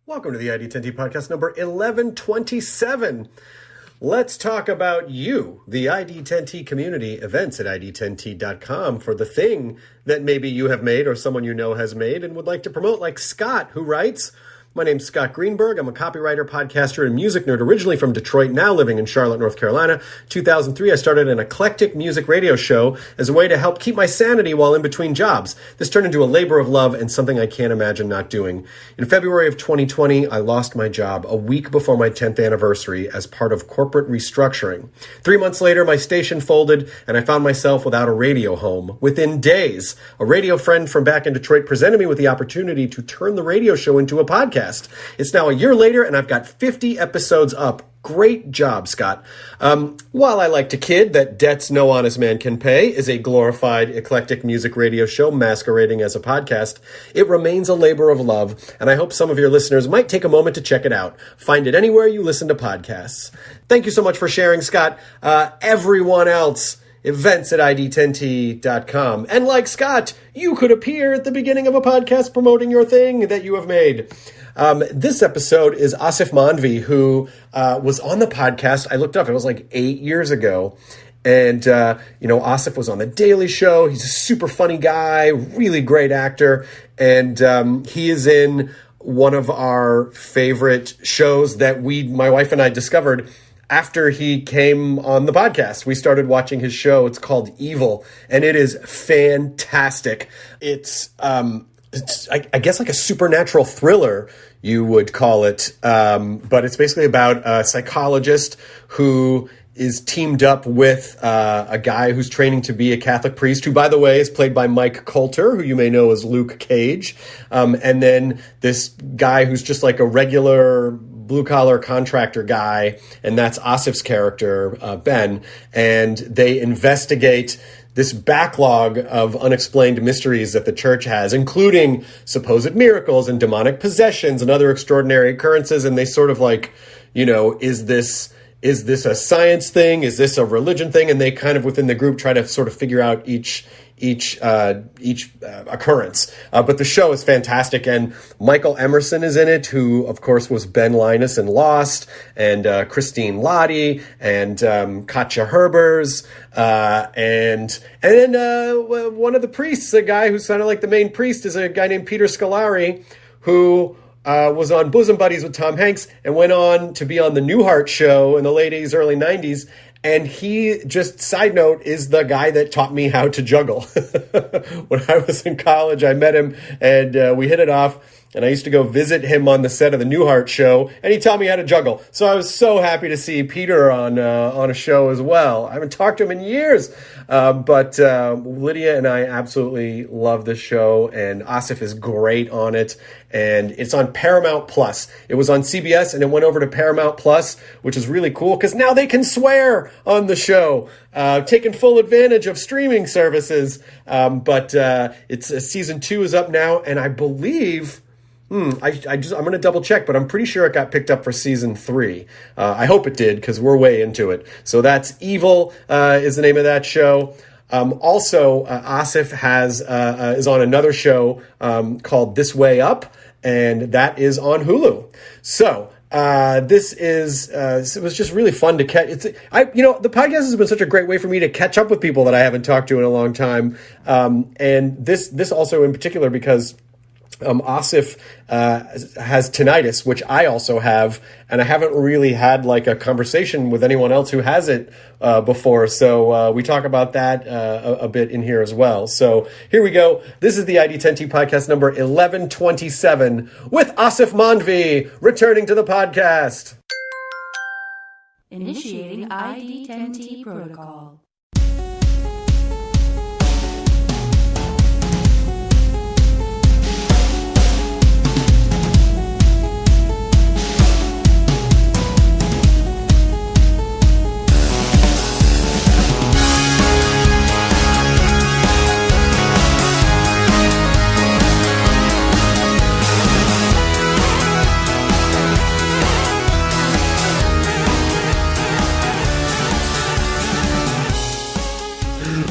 Welcome to the ID10T podcast number 1127. Let's talk about you, the ID10T community, events at ID10T.com for the thing that maybe you have made or someone you know has made and would like to promote, like Scott, who writes, "My name's Scott Greenberg. I'm a copywriter, podcaster, and music nerd, originally from Detroit, now living in Charlotte, North Carolina. 2003, I started an eclectic music radio show as a way to help keep my sanity while in between jobs. This turned into a labor of love and something I can't imagine not doing. In February of 2020, I lost my job a week before my 10th anniversary as part of corporate restructuring. 3 months later, my station folded, and I found myself without a radio home. Within days, a radio friend from back in Detroit presented me with the opportunity to turn the radio show into a podcast. It's now a year later, and I've got 50 episodes up. Great job, Scott. While I like to kid that debts no honest man can pay is a glorified eclectic music radio show masquerading as a podcast, it remains a labor of love, and I hope some of your listeners might take a moment to check it out. Find it anywhere you listen to podcasts. Thank you so much for sharing, Scott. Everyone else, events at ID10T.com. And like Scott, you could appear at the beginning of a podcast promoting your thing that you have made. This episode is Aasif Mandvi, who was on the podcast. I looked up, it was like 8 years ago. And, Aasif was on The Daily Show. He's a super funny guy, really great actor. And he is in one of our favorite shows that my wife and I discovered after he came on the podcast. We started watching his show. It's called Evil, and it is fantastic. It's I guess like a supernatural thriller, you would call it. But it's basically about a psychologist who is teamed up with a guy who's training to be a Catholic priest, who, by the way, is played by Mike Coulter, who you may know as Luke Cage. And then this guy who's just like a regular blue-collar contractor guy, and that's Aasif's character, Ben. And they investigate this backlog of unexplained mysteries that the church has, including supposed miracles and demonic possessions and other extraordinary occurrences. And they sort of like, is this a science thing? Is this a religion thing? And they kind of within the group try to sort of figure out each occurrence. But the show is fantastic, and Michael Emerson is in it, who of course was Ben Linus in Lost, and Christine Lottie, and Katja Herbers, and then one of the priests, a guy who's kind of like the main priest, is a guy named Peter Scolari, who was on Bosom Buddies with Tom Hanks and went on to be on the Newhart Show in the late 80s, early 90s. And he, just side note, is the guy that taught me how to juggle. When I was in college, I met him and we hit it off. And I used to go visit him on the set of the Newhart Show, and he taught me how to juggle. So I was so happy to see Peter on a show as well. I haven't talked to him in years, but Lydia and I absolutely love this show, and Aasif is great on it. And it's on Paramount Plus. It was on CBS, and it went over to Paramount Plus, which is really cool because now they can swear on the show, taking full advantage of streaming services. But it's season 2 is up now, and I believe. I'm going to double check, but I'm pretty sure it got picked up for season 3. I hope it did, because we're way into it. So that's Evil, is the name of that show. Also, Aasif is on another show called This Way Up, and that is on Hulu. So it was just really fun to catch. The podcast has been such a great way for me to catch up with people that I haven't talked to in a long time. And this also in particular because Aasif has tinnitus, which I also have, and I haven't really had like a conversation with anyone else who has it before. So we talk about that a bit in here as well. So here we go. This is the ID10T podcast number 1127 with Aasif Mandvi returning to the podcast. Initiating ID10T protocol.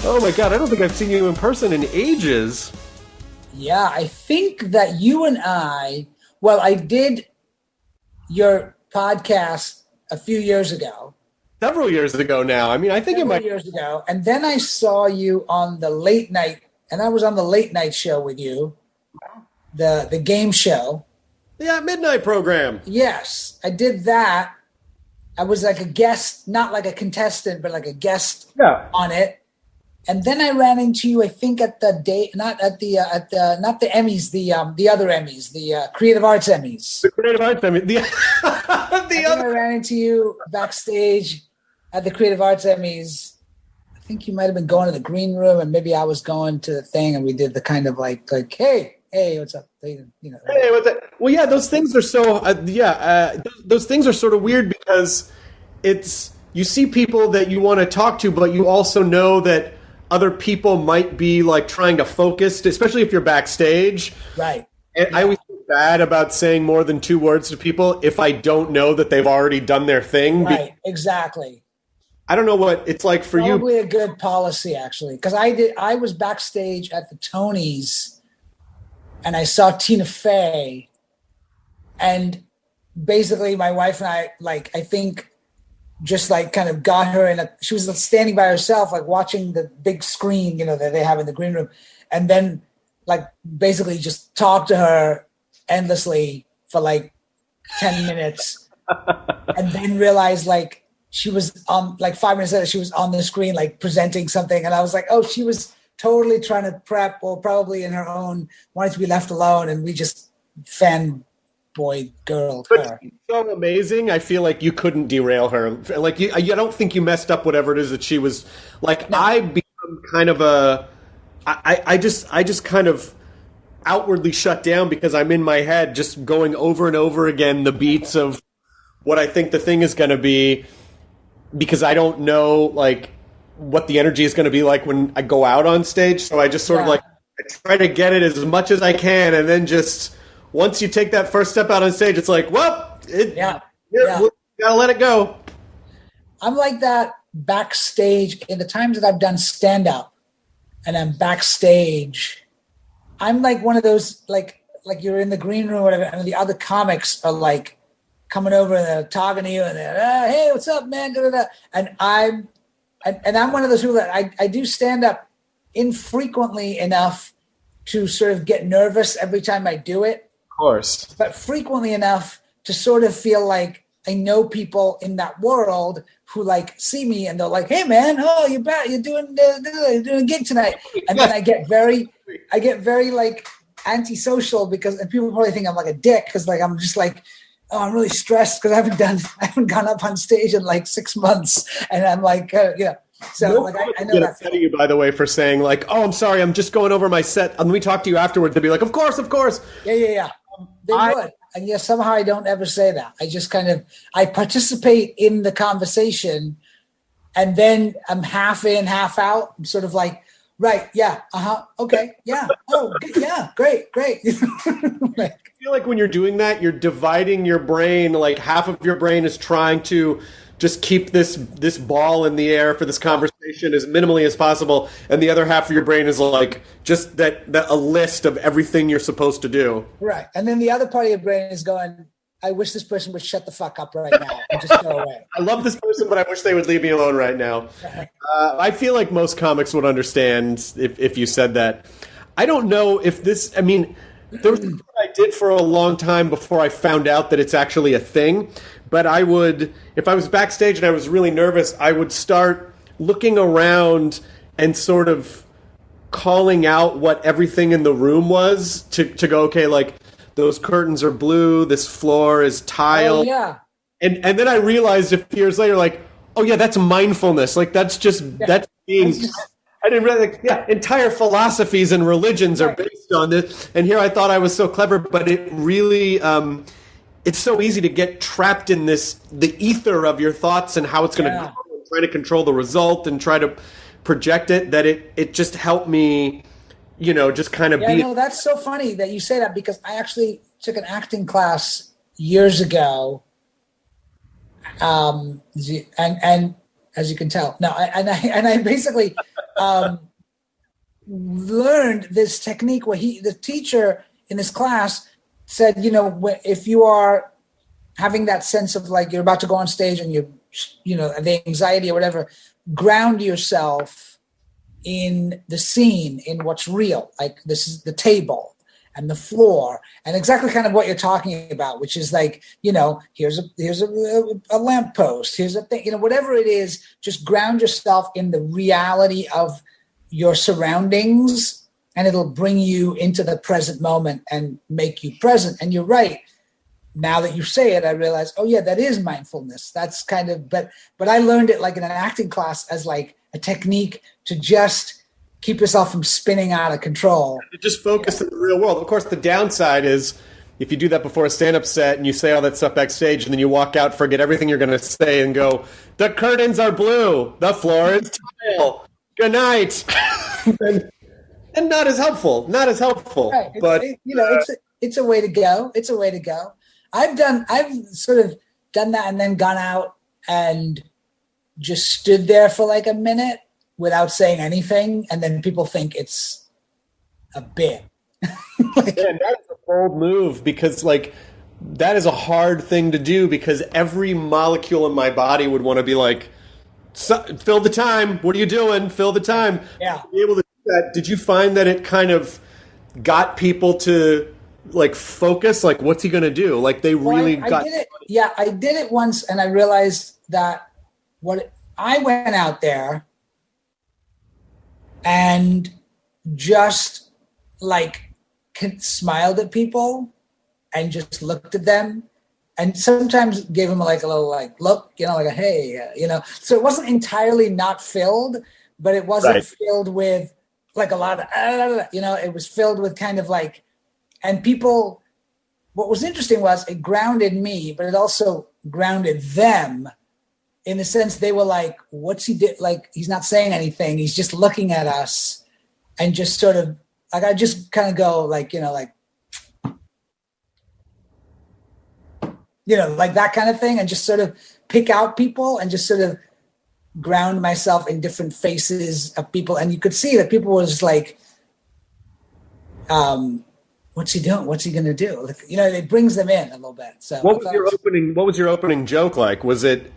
Oh my God, I don't think I've seen you in person in ages. Yeah, I think that you and I did your podcast a few years ago. Several years ago now. I mean, I think Several years ago. And then I saw you on the late night, and I was on the late night show with you, the game show. Yeah, midnight program. Yes, I did that. I was like a guest, not like a contestant, but like a guest on it. And then I ran into you, I think at the not the Emmys, the other Emmys, the Creative Arts Emmys. The Creative Arts Emmys. I ran into you backstage at the Creative Arts Emmys. I think you might have been going to the green room, and maybe I was going to the thing, and we did the kind of like, hey, what's up? You know. Hey, what's up? Well, yeah, those things are so those things are sort of weird because it's you see people that you want to talk to, but you also know that other people might be like trying to focus, especially if you're backstage. Right. And I always feel bad about saying more than 2 words to people if I don't know that they've already done their thing. Right. Exactly. I don't know what it's like for you. Probably a good policy, actually, because I was backstage at the Tonys, and I saw Tina Fey, and basically my wife and I, like, I think just like kind of got her she was standing by herself, like watching the big screen, you know, that they have in the green room. And then like basically just talked to her endlessly for like 10 minutes and then realized like she was on like 5 minutes later, she was on the screen, like presenting something. And I was like, oh, she was totally trying to prep or probably in her own wanted to be left alone. And we just girl her. So amazing. I feel like you couldn't derail her. Like I don't think you messed up whatever it is that she was like. No. I become kind of I just kind of outwardly shut down because I'm in my head just going over and over again the beats of what I think the thing is going to be because I don't know like what the energy is going to be like when I go out on stage. So I just sort of like I try to get it as much as I can, and then just once you take that first step out on stage, it's like, well, we gotta let it go. I'm like that backstage in the times that I've done stand up and I'm backstage. I'm like one of those, like you're in the green room or whatever, and the other comics are like coming over and they're talking to you and they're, hey, what's up, man? And I'm one of those people that I do stand up infrequently enough to sort of get nervous every time I do it. Course, but frequently enough to sort of feel like I know people in that world who like see me and they're like, "Hey, man, oh, you're back. You're doing a gig tonight." And then I get very like antisocial and people probably think I'm like a dick because like I'm just like, oh, I'm really stressed because I haven't gone up on stage in like 6 months, and I'm like, So like I know that. You, by the way, for saying like, "Oh, I'm sorry, I'm just going over my set." And we talk to you afterwards. They'd be like, "Of course." Yeah. They would, and yet somehow I don't ever say that. I just kind of I participate in the conversation, and then I'm half in, half out. I'm sort of like, right, yeah, okay, yeah, oh, yeah, great. I feel like when you're doing that, you're dividing your brain. Like half of your brain is trying to just keep this ball in the air for this conversation as minimally as possible, and the other half of your brain is like just that a list of everything you're supposed to do. Right, and then the other part of your brain is going, I wish this person would shut the fuck up right now and just go away. I love this person, but I wish they would leave me alone right now. I feel like most comics would understand if you said that. I don't know if this, I mean, there was something I did for a long time before I found out that it's actually a thing. But I would, if I was backstage and I was really nervous, I would start looking around and sort of calling out what everything in the room was to go, okay, like those curtains are blue, this floor is tile. Oh, yeah. And then I realized a few years later, like, oh yeah, that's mindfulness. Like that's being, I didn't really, entire philosophies and religions are based on this. And here I thought I was so clever, but it really, it's so easy to get trapped in the ether of your thoughts and how it's going to go and try to control the result and try to project it, that it just helped me, just kind of be. No, that's so funny that you say that, because I actually took an acting class years ago. And as you can tell, I basically learned this technique where the teacher in this class said, if you are having that sense of like you're about to go on stage and the anxiety or whatever, ground yourself in the scene, in what's real. Like this is the table and the floor, and exactly kind of what you're talking about, which is like, here's a lamppost, here's a thing, whatever it is, just ground yourself in the reality of your surroundings, and it'll bring you into the present moment and make you present. And you're right. Now that you say it, I realize, oh yeah, that is mindfulness. That's kind of, but I learned it like in an acting class as like a technique to just keep yourself from spinning out of control. Just focus in the real world. Of course, the downside is if you do that before a stand-up set and you say all that stuff backstage and then you walk out, forget everything you're going to say and go, the curtains are blue, the floor is tile, good night. and not as helpful. Right. But it's a way to go. It's a way to go. I've sort of done that and then gone out and just stood there for like a minute without saying anything, and then people think it's a bit. Man, that is a bold move, because like that is a hard thing to do, because every molecule in my body would want to be like, fill the time. What are you doing? Fill the time. Yeah. To be able to do that, did you find that it kind of got people to like focus? Like, what's he going to do? Like they really got. I did it. Yeah, I did it once, and I realized that I went out there and just like smiled at people and just looked at them, and sometimes gave them like a little like look, like a hey, So it wasn't entirely not filled, but it wasn't filled with like a lot of it was filled with kind of like, and people. What was interesting was it grounded me, but it also grounded them. In the sense they were like, what's he did? Like, he's not saying anything. He's just looking at us, and just sort of like, I just kind of go like, like that kind of thing. And just sort of pick out people and just sort of ground myself in different faces of people. And you could see that people was like, what's he doing? What's he going to do? Like, it brings them in a little bit. So what was your opening joke like? Was it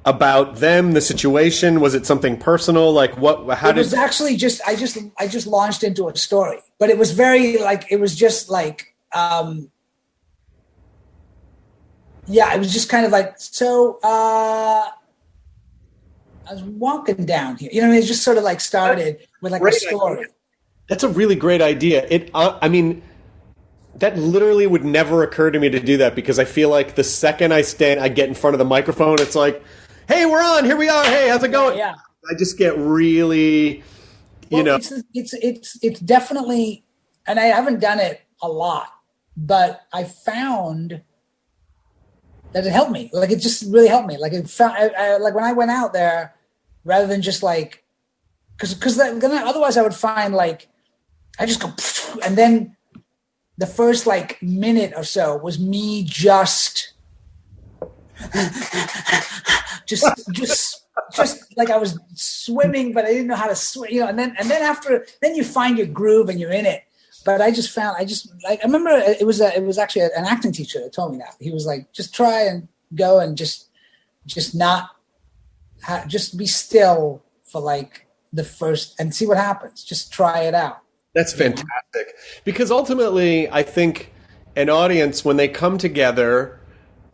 about them, the situation? Was it something personal? Like how did it was actually just, I just launched into a story, but it was very like, it was just like, it was just kind of like, so, I was walking down here, it just sort of like started with like a story. That's a really great idea. I mean, that literally would never occur to me to do that, because I feel like the second I get in front of the microphone, it's like, hey, we're on, here we are. Hey, how's it going? Yeah. I just get really, It's definitely, and I haven't done it a lot, but I found that it helped me. Like, it just really helped me. Like, like when I went out there, rather than just like, because otherwise I would find like, I just go, and then the first like minute or so was me just like I was swimming, but I didn't know how to swim, and then then you find your groove and you're in it. But I remember it was actually an acting teacher that told me that. He was like, just try and go and just be still for like the first and see what happens. Just try it out. That's fantastic. Because ultimately, I think an audience, when they come together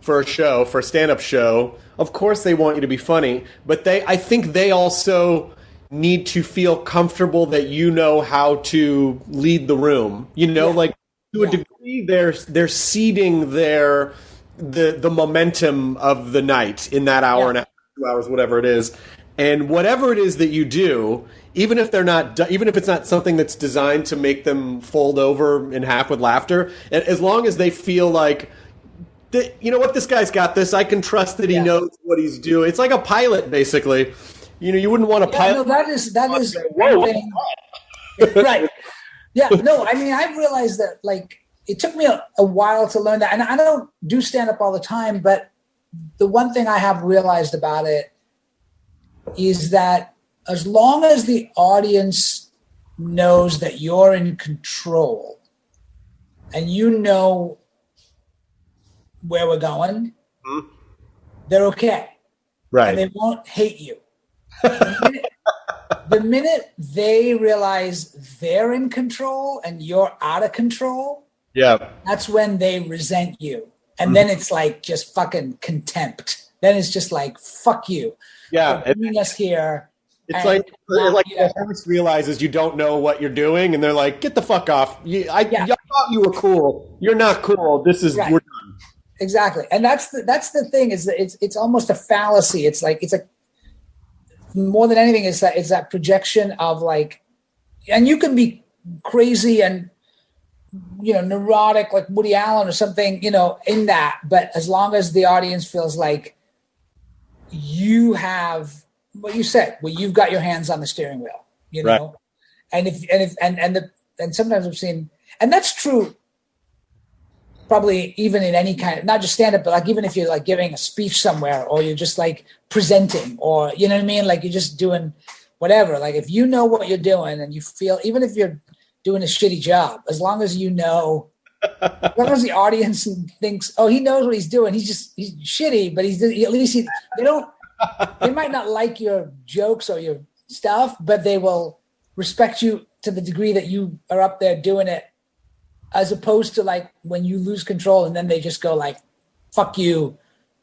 for a stand-up show, of course they want you to be funny, but I think they also need to feel comfortable that you know how to lead the room. Like to a degree, they're seeding the momentum of the night in that hour and a half, 2 hours, whatever it is. And whatever it is that you do, even if it's not something that's designed to make them fold over in half with laughter, as long as they feel like, you know what, this guy's got this, I can trust that he knows what he's doing. It's like a pilot, basically. You wouldn't want to pilot. No, that is one thing. Right. Yeah. No, I mean, I've realized that like it took me a while to learn that, and I don't do stand up all the time, but the one thing I have realized about it is that as long as the audience knows that you're in control and you know where we're going, they're okay. Right. And they won't hate you. The minute they realize they're in control and you're out of control, that's when they resent you. And then it's like just fucking contempt. Then it's just like, fuck you. Yeah. For bringing us here. It's like the host realizes you don't know what you're doing, and they're like, "Get the fuck off! I thought you were cool. You're not cool. This is we're done." Exactly, and that's the thing is that it's almost a fallacy. It's like more than anything, it's that projection of like, and you can be crazy and neurotic like Woody Allen or something, in that, but as long as the audience feels like you have what you said, well, you've got your hands on the steering wheel, know, and sometimes I've seen, and that's true probably even in any kind of, not just stand up, but like even if you're like giving a speech somewhere or you're just like presenting or, you know what I mean? Like you're just doing whatever. Like if you know what you're doing and you feel, even if you're doing a shitty job, as long as you know, as long as the audience thinks, oh, he knows what he's doing. He's shitty, but at least they might not like your jokes or your stuff, but they will respect you to the degree that you are up there doing it, as opposed to like when you lose control and then they just go like, fuck you.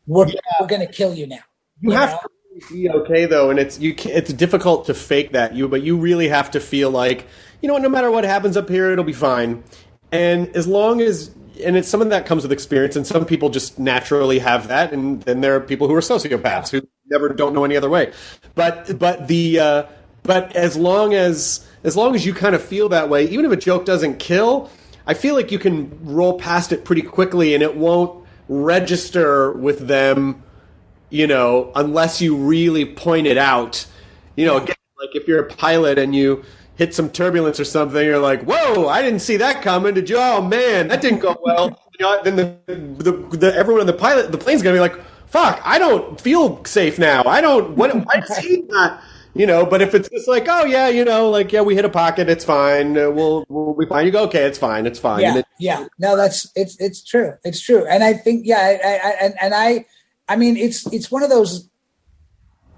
We're going to kill you now. You have to be okay though. And it's difficult to fake that but you really have to feel like, no matter what happens up here, it'll be fine. And as long as, and some of that comes with experience, and some people just naturally have that, and then there are people who are sociopaths who don't know any other way. But as long as you kind of feel that way, even if a joke doesn't kill, I feel like you can roll past it pretty quickly, and it won't register with them, unless you really point it out. Again, like if you're a pilot and you hit some turbulence or something, you're like, whoa, I didn't see that coming. Did you? Oh man, that didn't go well. Then everyone in the plane's gonna be like, fuck, I don't feel safe now. Why does he not? But if it's just like, oh yeah, we hit a pocket, it's fine. We'll be fine. You go, okay, it's fine. Yeah. No, it's true. It's true. And I think, I mean, it's one of those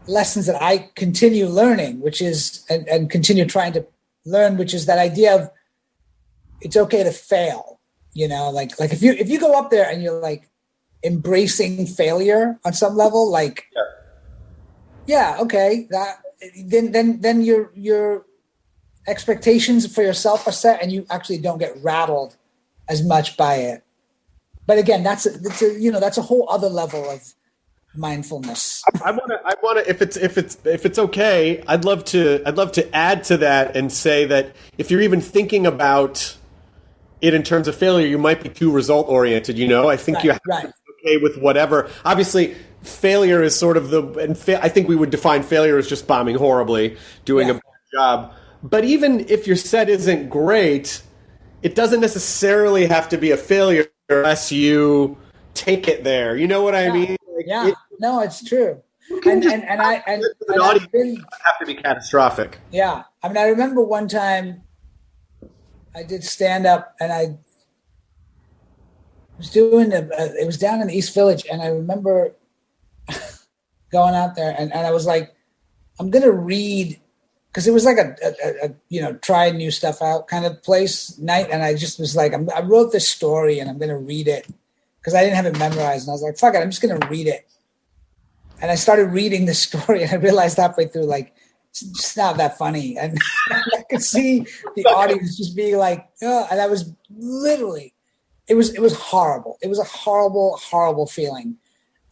lessons that I continue learning, which is, and continue trying to learn, which is that idea of it's okay to fail, like if you go up there and you're like embracing failure on some level, like, okay, that then your expectations for yourself are set and you actually don't get rattled as much by it. But again, that's a whole other level of mindfulness. I want to, if it's okay, I'd love to add to that and say that if you're even thinking about it in terms of failure, you might be too result oriented. I think you have to be okay with whatever. Obviously, failure is sort of I think we would define failure as just bombing horribly, doing a bad job. But even if your set isn't great, it doesn't necessarily have to be a failure unless you take it there. You know what I mean? No, it's true. And the audience have to be catastrophic. Yeah. I mean, I remember one time I did stand up and I was doing it was down in the East Village, and I remember going out there and I was like, I'm going to read, because it was like a try new stuff out kind of place night. And I just was like, I wrote this story and I'm going to read it because I didn't have it memorized. And I was like, fuck it, I'm just going to read it. And I started reading the story and I realized halfway through, like, it's just not that funny. And I could see the audience just being like, oh, and I was literally, it was horrible. It was a horrible, horrible feeling.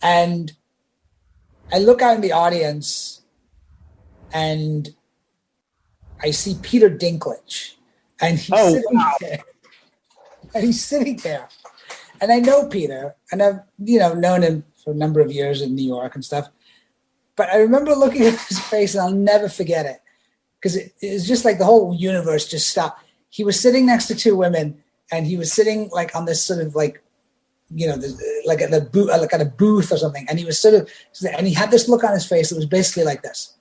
And I look out in the audience and I see Peter Dinklage, and he's sitting there. And I know Peter, and I've known him for a number of years in New York and stuff. But I remember looking at his face, and I'll never forget it, because it was just like the whole universe just stopped. He was sitting next to two women, and he was sitting like on this sort of like, like at a booth or something, and he was and he had this look on his face that was basically like this.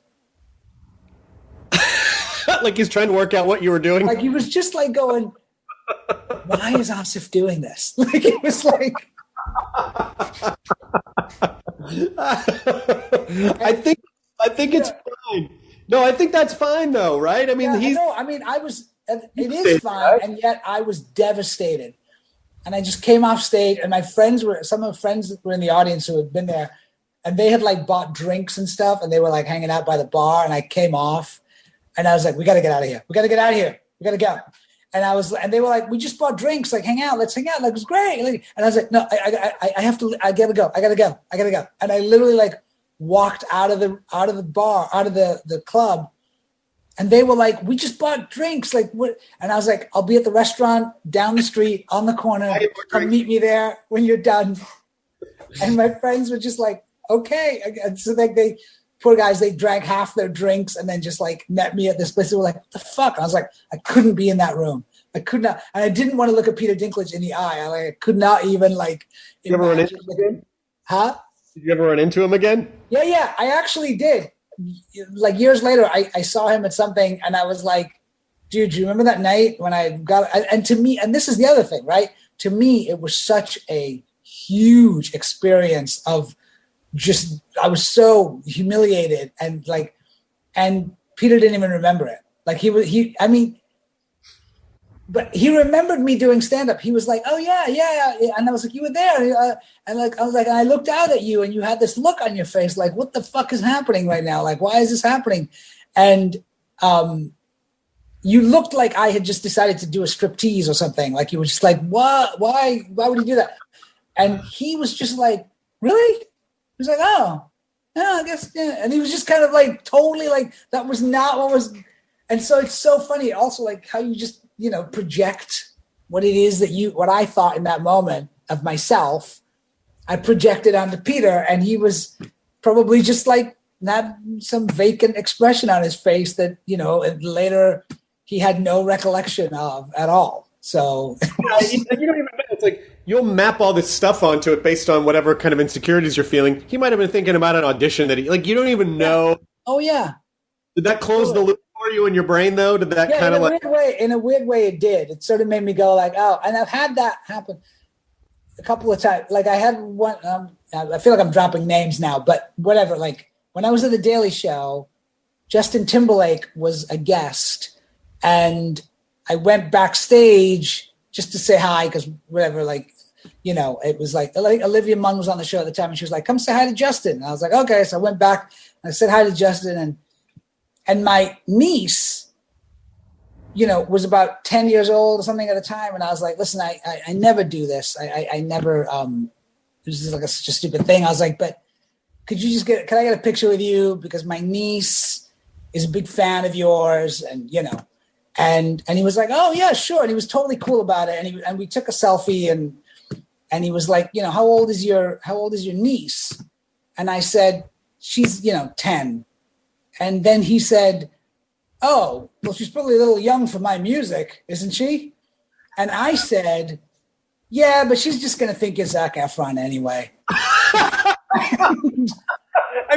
Like he's trying to work out what you were doing. Like he was just like going, why is Aasif doing this? Like it was like, I think it's fine. No, I think that's fine though, right? I mean, Yeah, he's no, I mean, it is safe, fine, right? and yet I was devastated. And I just came off stage, and some of my friends were in the audience who had been there, and they had like bought drinks and stuff, and they were like hanging out by the bar, and I came off, and I was like, we got to get out of here. We got to get out of here. We got to go. And they were like, we just bought drinks, like hang out, let's hang out. Like, it was great. And I was like, no, I have to, I gotta go. And I literally like walked out of the bar, out of the club. And they were like, we just bought drinks. Like, what? And I was like, I'll be at the restaurant down the street on the corner. Come meet me there when you're done. And my friends were just like, okay. And so they poor guys, they drank half their drinks and then just like met me at this place. They were like, what the fuck? And I was like, I couldn't be in that room. I could not. And I didn't want to look at Peter Dinklage in the eye. I could not even like. You ever run into him again? Huh? Did you ever run into him again? Yeah. I actually did. Like years later, I saw him at something and I was like, dude, do you remember that night when I got, and to me, and this is the other thing, right? To me, it was such a huge experience of just, I was so humiliated and Peter didn't even remember it. Like but he remembered me doing stand-up. He was like, oh yeah. And I was like, you were there. And I looked out at you and you had this look on your face. Like, what the fuck is happening right now? Like, why is this happening? And you looked like I had just decided to do a striptease or something. Like you were just like, what? Why would he do that? And he was just like, really? He was like, oh, yeah, I guess. Yeah. And he was just kind of like, totally like, that was not what was. And so it's so funny also like how you just, project what it is what I thought in that moment of myself, I projected onto Peter, and he was probably just like had some vacant expression on his face that, later he had no recollection of at all. So you don't even know. It's like you'll map all this stuff onto it based on whatever kind of insecurities you're feeling. He might have been thinking about an audition that you don't even know. Oh yeah. Did that close the loop for you in your brain though? Did that kind of in a weird way it did. It sort of made me go like, oh, and I've had that happen a couple of times. Like I had one, I feel like I'm dropping names now, but whatever. Like when I was at the Daily Show, Justin Timberlake was a guest and I went backstage just to say hi because whatever, it was like Olivia Munn was on the show at the time and she was like, come say hi to Justin. And I was like, okay. So I went back and I said hi to Justin and my niece, was about 10 years old or something at the time. And I was like, listen, I never do this. I never, it was just like such a stupid thing. I was like, but can I get a picture with you? Because my niece is a big fan of yours. And, and he was like, oh yeah, sure. And he was totally cool about it. And we took a selfie and he was like, how old is your niece? And I said, she's, 10. And then he said, oh, well, she's probably a little young for my music, isn't she? And I said, yeah, but she's just going to think you're Zac Efron anyway. I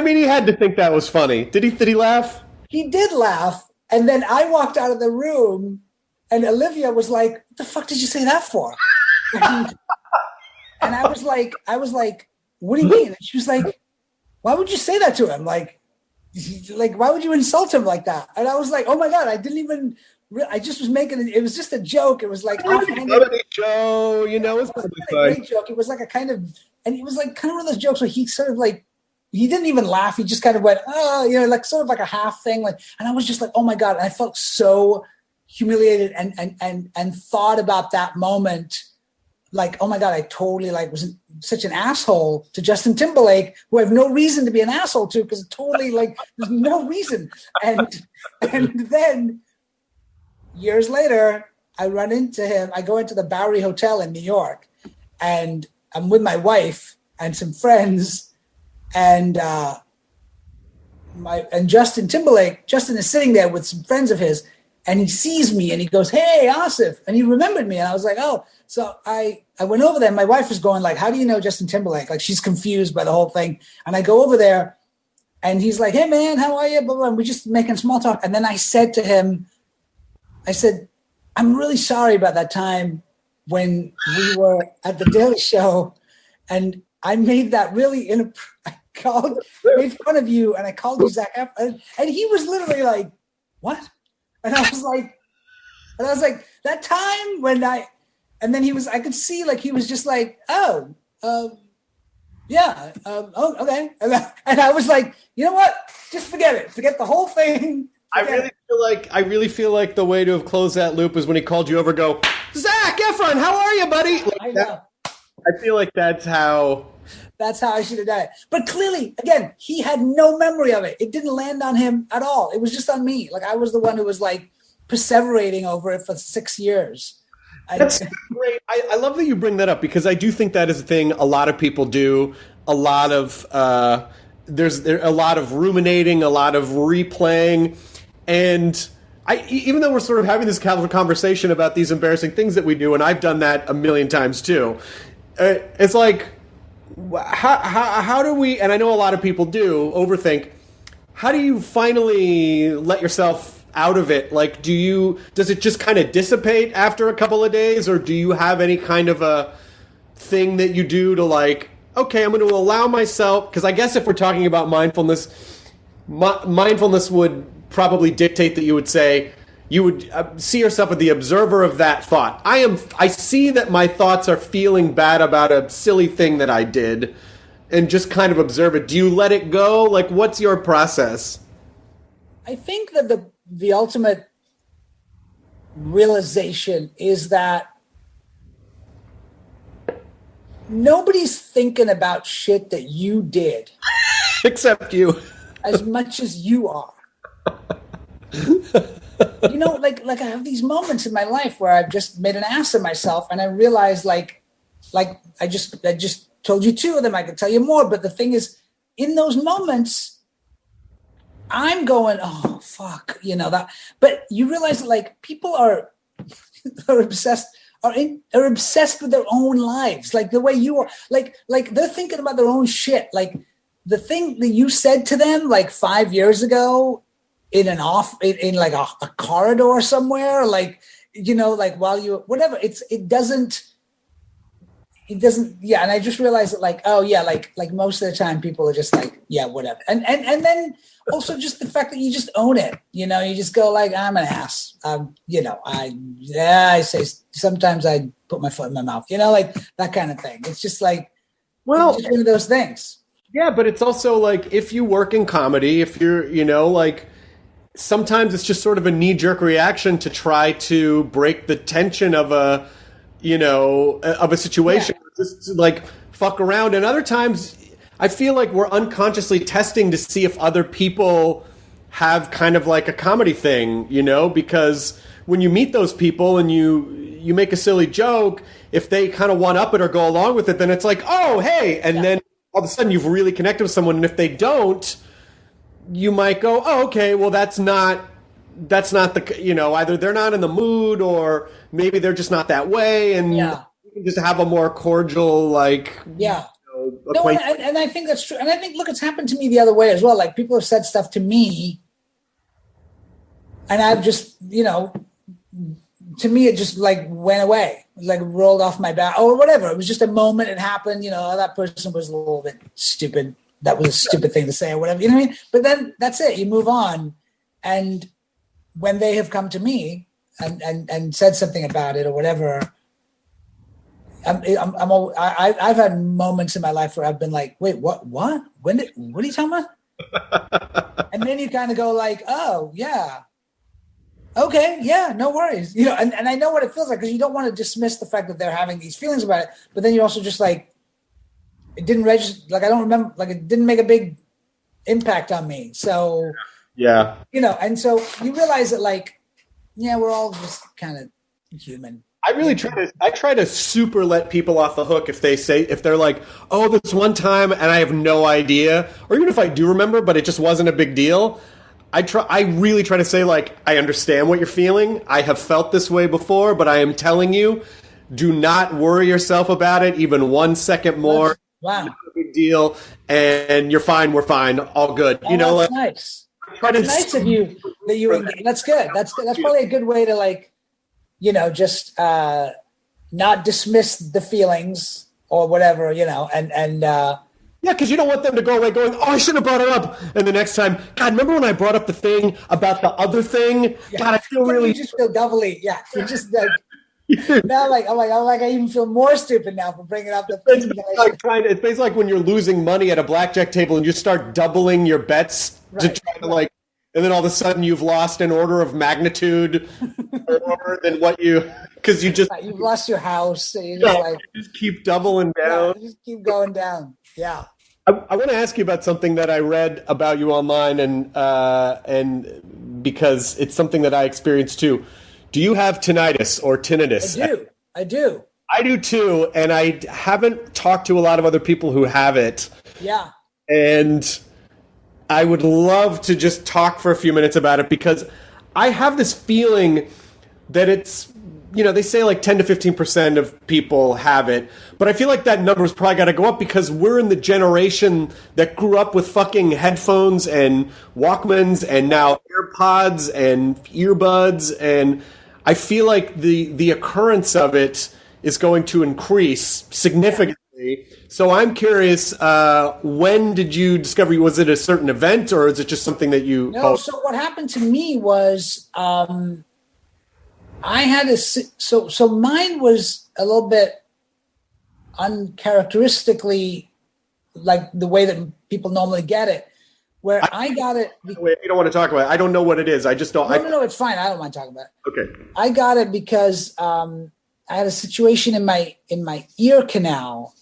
mean, he had to think that was funny. Did he laugh? He did laugh. And then I walked out of the room and Olivia was like, what the fuck did you say that for? And I was like, what do you mean? And she was like, why would you say that to him? Like, why would you insult him like that? And I was like, oh my God, I didn't even, I just was making it was just a joke. It was like, Joe, it's a great joke. It was like a kind of, and it was like kind of one of those jokes where he sort of like, he didn't even laugh. He just kind of went, oh, like sort of like a half thing. Like, and I was just like, oh my God. And I felt so humiliated and thought about that moment. Like, oh my God, I totally was such an asshole to Justin Timberlake, who I have no reason to be an asshole to because totally there's no reason. And then years later, I run into him. I go into the Bowery Hotel in New York and I'm with my wife and some friends and Justin is sitting there with some friends of his and he sees me and he goes, hey, Aasif. And he remembered me. And I was like, oh, so I went over there. My wife was going like, how do you know Justin Timberlake? Like she's confused by the whole thing. And I go over there and he's like, hey man, how are you? Blah, blah. And we're just making small talk. And then I said to him, I'm really sorry about that time when we were at the Daily Show And I made that really made fun of you, and I called you Zac Efron, and he was literally like, "What?" And I was like, that time when and then I could see like he was just like, "Oh, yeah, oh, okay," and I was like, you know what? Just forget it. Forget the whole thing. I really feel like the way to have closed that loop is when he called you over, go, Zac Efron, how are you, buddy? I know. I feel like that's how I should have done it. But clearly, again, he had no memory of it. It didn't land on him at all. It was just on me. Like I was the one who was like perseverating over it for 6 years. That's great. I love that you bring that up, because I do think that is a thing a lot of people do. A lot of there's a lot of ruminating, a lot of replaying, and even though we're sort of having this kind of conversation about these embarrassing things that we do, and I've done that a million times too. It's like, how do we? And I know a lot of people do overthink. How do you finally let yourself out of it? Like, does it just kind of dissipate after a couple of days, or do you have any kind of a thing that you do to like, okay, I'm going to allow myself, because I guess if we're talking about mindfulness, mindfulness would probably dictate that you would say, you would see yourself as the observer of that thought. I see that my thoughts are feeling bad about a silly thing that I did, and just kind of observe it. Do you let it go? Like, what's your process? I think that the ultimate realization is that nobody's thinking about shit that you did. Except you. As much as you are. You know, like I have these moments in my life where I've just made an ass of myself, and I realize like I just told you 2 of them. I could tell you more, but the thing is, in those moments, I'm going, oh fuck, you know that. But you realize that like people are obsessed with their own lives, like the way you are. Like they're thinking about their own shit. Like the thing that you said to them like 5 years ago in like a corridor somewhere, like, you know, like while you whatever, it doesn't. Yeah. And I just realized that like, oh yeah, like most of the time people are just like, yeah, whatever. And then also just the fact that you just own it, you know, you just go like, I'm an ass. You know, I say sometimes I put my foot in my mouth, you know, like that kind of thing. It's just like, well, it's just one of those things. Yeah. But it's also like, if you work in comedy, if you're, you know, like sometimes it's just sort of a knee-jerk reaction to try to break the tension of a situation. Yeah. Just to, like, fuck around. And other times I feel like we're unconsciously testing to see if other people have kind of like a comedy thing, you know, because when you meet those people and you make a silly joke, if they kind of one up it or go along with it, then it's like, oh, hey. And then all of a sudden you've really connected with someone. And if they don't, you might go, oh, okay, well, that's not the, you know, either they're not in the mood or maybe they're just not that way. And you can just have a more cordial, like, yeah. No, and I think that's true. And I think, look, it's happened to me the other way as well. Like people have said stuff to me and I've just, you know, to me, it just like went away, like rolled off my back or whatever. It was just a moment. It happened, you know, that person was a little bit stupid. That was a stupid thing to say or whatever, you know what I mean? But then that's it. You move on. And when they have come to me and said something about it or whatever, I've had moments in my life where I've been like, wait, what? What are you talking about? And then you kind of go like, oh yeah. Okay. Yeah, no worries. You know, and I know what it feels like, because you don't want to dismiss the fact that they're having these feelings about it, but then you're also just like, it didn't register. Like, I don't remember, like it didn't make a big impact on me. So, yeah, you know, and so you realize that like, yeah, we're all just kind of human. I try to super let people off the hook if they're like, oh, this one time and I have no idea, or even if I do remember, but it just wasn't a big deal. I really try to say like, I understand what you're feeling. I have felt this way before, but I am telling you, do not worry yourself about it even 1 second more. Wow. Not a big deal. And you're fine. We're fine. All good. Oh, you know, that's nice. It's nice of you that you engage. That's good. That's probably a good way to like, you know, just not dismiss the feelings or whatever, Yeah, because you don't want them to go away going, oh, I should have brought it up. And the next time, God, remember when I brought up the thing about the other thing? Yeah. God, I feel really... You just feel doubly, you're just now I even feel more stupid now for bringing up the thing. It's basically like when you're losing money at a blackjack table and you start doubling your bets to try to and then all of a sudden you've lost an order of magnitude more than what because you just... You've lost your house. So you just keep doubling down. Just keep going down. Yeah. I want to ask you about something that I read about you online, and because it's something that I experienced too. Do you have tinnitus or tinnitus? I do. I do too, and I haven't talked to a lot of other people who have it. Yeah. And I would love to just talk for a few minutes about it, because I have this feeling that it's, they say like 10 to 15% of people have it, but I feel like that number's probably got to go up, because we're in the generation that grew up with fucking headphones and Walkmans and now AirPods and earbuds, and I feel like the occurrence of it is going to increase significantly. So I'm curious, when did you discover? Was it a certain event, or is it just something that you... No, so what happened to me was I had so mine was a little bit uncharacteristically like the way that people normally get it, where I got it. Wait, you don't want to talk about it. I don't know what it is. I just don't. No, it's fine. I don't mind talking about it. Okay. I got it because I had a situation in my ear canal,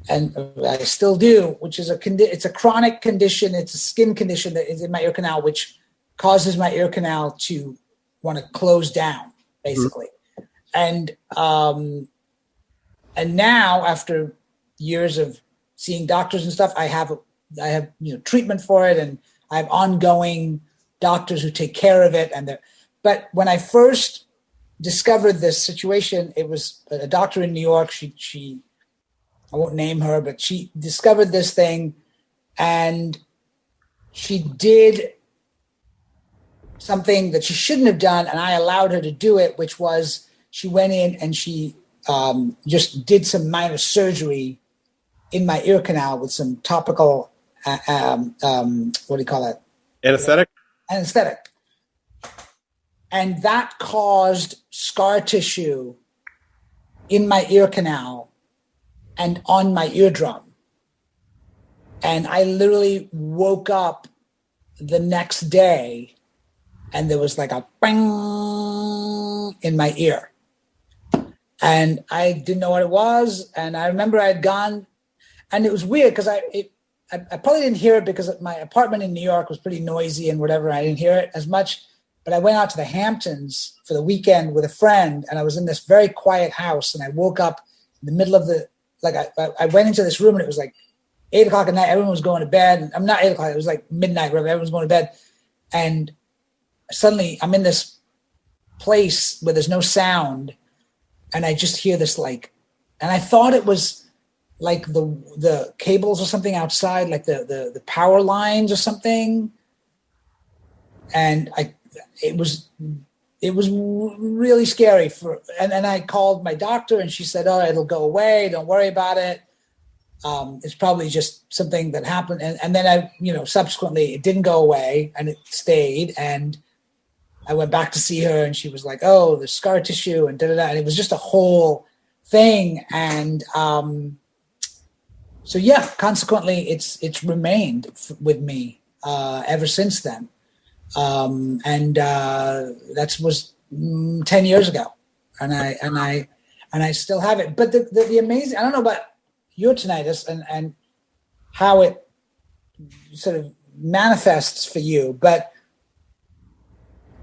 and I still do, which is it's a chronic condition. It's a skin condition that is in my ear canal, which causes my ear canal to want to close down, basically. Mm-hmm. And now, after years of seeing doctors and stuff, I have treatment for it, and I have ongoing doctors who take care of it. But when I first discovered this situation, it was a doctor in New York. She I won't name her, but she discovered this thing, and she did something that she shouldn't have done, and I allowed her to do it, which was she went in and she just did some minor surgery in my ear canal with some topical, what do you call that? Anesthetic? Anesthetic. And that caused scar tissue in my ear canal and on my eardrum. And I literally woke up the next day and there was like a bang in my ear. And I didn't know what it was. And I remember I had gone, and it was weird because I probably didn't hear it because my apartment in New York was pretty noisy and whatever. I didn't hear it as much. But I went out to the Hamptons for the weekend with a friend, and I was in this very quiet house, and I woke up in the middle of I went into this room, and it was like 8 o'clock at night. Everyone was going to bed. I'm not 8 o'clock. It was like midnight. Everyone was going to bed. And suddenly I'm in this place where there's no sound, and I just hear this and I thought it was like the cables or something outside, like the power lines or something. And it was really scary and I called my doctor, and she said, "Oh, it'll go away. Don't worry about it. It's probably just something that happened." And then subsequently it didn't go away, and it stayed. And I went back to see her, and she was like, "Oh, the scar tissue and da-da-da." And it was just a whole thing. And so yeah, consequently it's remained with me ever since then. And that was 10 years ago, and I still have it. But the amazing, I don't know about your tinnitus and how it sort of manifests for you, but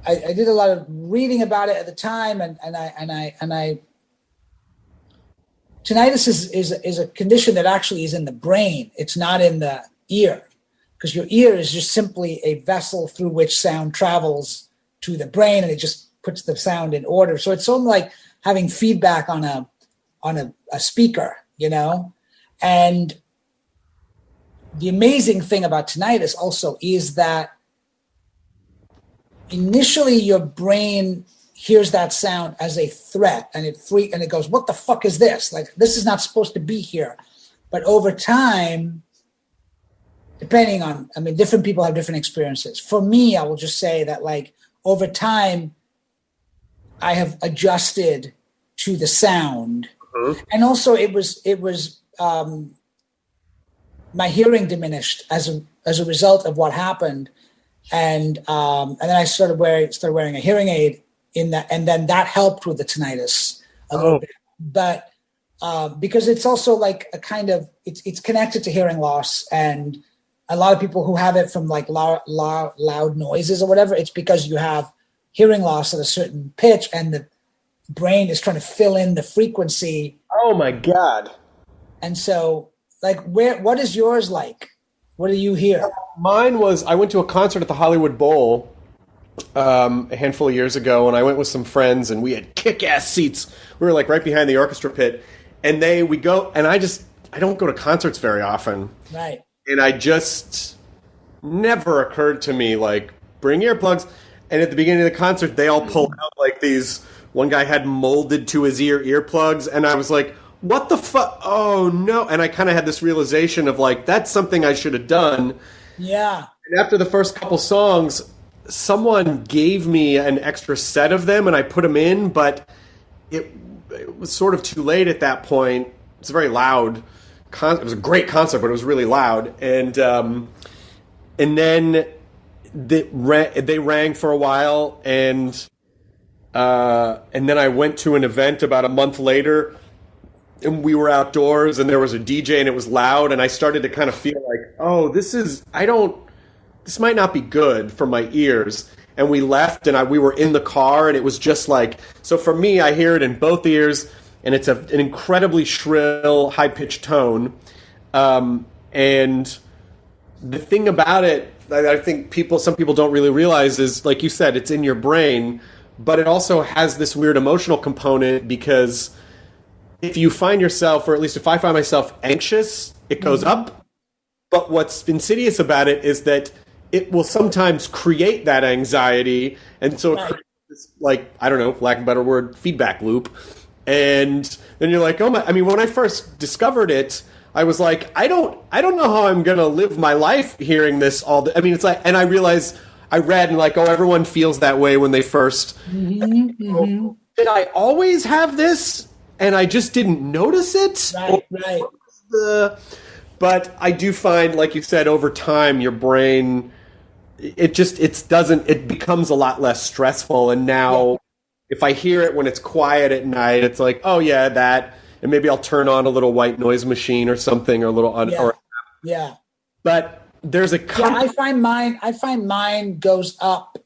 I did a lot of reading about it at the time, and I tinnitus is a condition that actually is in the brain. It's not in the ear. Because your ear is just simply a vessel through which sound travels to the brain, and it just puts the sound in order. So it's sort of like having feedback on a speaker, And the amazing thing about tinnitus also is that initially your brain hears that sound as a threat, and it goes, what the fuck is this? Like, this is not supposed to be here. But over time, depending on, I mean, different people have different experiences. For me, I will just say that, like, over time, I have adjusted to the sound. And also it was my hearing diminished as a result of what happened. And then I started wearing a hearing aid in that, and then that helped with the tinnitus a little bit. But because it's also like a kind of, it's connected to hearing loss, and a lot of people who have it from like loud noises or whatever, it's because you have hearing loss at a certain pitch, and the brain is trying to fill in the frequency. Oh my God. And so, like, what is yours like? What do you hear? Mine was, I went to a concert at the Hollywood Bowl a handful of years ago, and I went with some friends, and we had kick-ass seats. We were like right behind the orchestra pit, and I don't go to concerts very often. Right. And I just never occurred to me, like, bring earplugs. And at the beginning of the concert, they all pulled out like these, one guy had molded to his ear earplugs, and I was like, what the fuck? Oh no. And I kind of had this realization of like, that's something I should have done. Yeah. And after the first couple songs, someone gave me an extra set of them, and I put them in, but it was sort of too late at that point. It's a very loud it was a great concert, but it was really loud. And then they rang for a while, and then I went to an event about a month later, and we were outdoors, and there was a DJ, and it was loud, and I started to kind of feel like, oh, this might not be good for my ears. And we left, and we were in the car, and it was just like, so for me, I hear it in both ears, and it's an incredibly shrill, high-pitched tone. And the thing about it, I think some people don't really realize is, like you said, it's in your brain, but it also has this weird emotional component, because if you find yourself, or at least if I find myself anxious, it goes up. But what's insidious about it is that it will sometimes create that anxiety. And so it creates this, like, I don't know, lack of a better word, feedback loop. And then you're like, oh my, I mean, when I first discovered it, I was like, I don't know how I'm going to live my life hearing this all the, I mean, it's like, and I realized, I read and like, oh, everyone feels that way when they first, oh, did I always have this? And I just didn't notice it. Right. But I do find, like you said, over time, your brain, it becomes a lot less stressful. And now if I hear it when it's quiet at night, it's like, oh yeah, that, and maybe I'll turn on a little white noise machine or something, or a little, but there's a, I find mine goes up.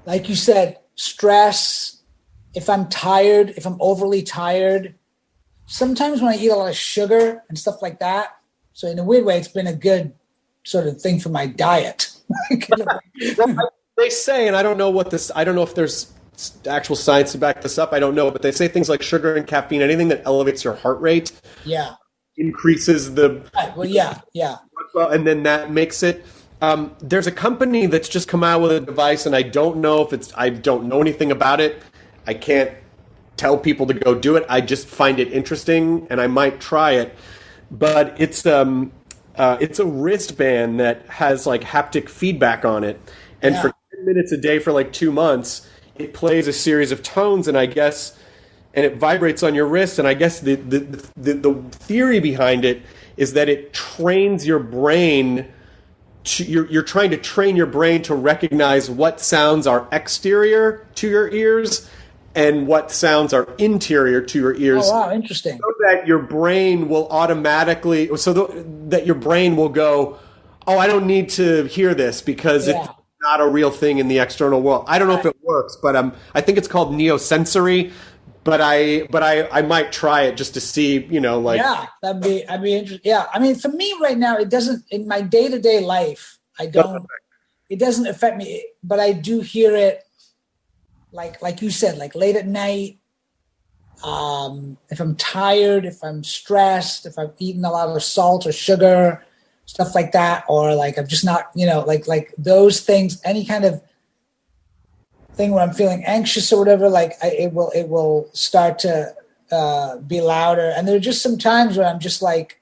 Like you said, stress. If I'm tired, if I'm overly tired, sometimes when I eat a lot of sugar and stuff like that. So in a weird way, it's been a good sort of thing for my diet. They say, and I don't know if there's actual science to back this up. I don't know, but they say things like sugar and caffeine, anything that elevates your heart rate, increases the. Right. Well, yeah. And then that makes it. There's a company that's just come out with a device, and I don't know I don't know anything about it. I can't tell people to go do it. I just find it interesting, and I might try it. But it's a wristband that has like haptic feedback on it, and for 10 minutes a day for like 2 months, it plays a series of tones, and it vibrates on your wrist. And I guess the theory behind it is that it trains your brain. You're trying to train your brain to recognize what sounds are exterior to your ears and what sounds are interior to your ears. Oh, wow, interesting. So that your brain will automatically, that your brain will go, oh, I don't need to hear this because it's not a real thing in the external world. I don't know if it works, but I think it's called neosensory. But I might try it just to see, like. Yeah, I'd be interesting. Yeah, I mean, for me right now, it doesn't, in my day-to-day life, it doesn't affect me, but I do hear it, like you said, like late at night, if I'm tired, if I'm stressed, if I've eaten a lot of salt or sugar, stuff like that, or like I'm just not, like those things, any kind of thing where I'm feeling anxious or whatever, like it will start to be louder. And there are just some times where I'm just like,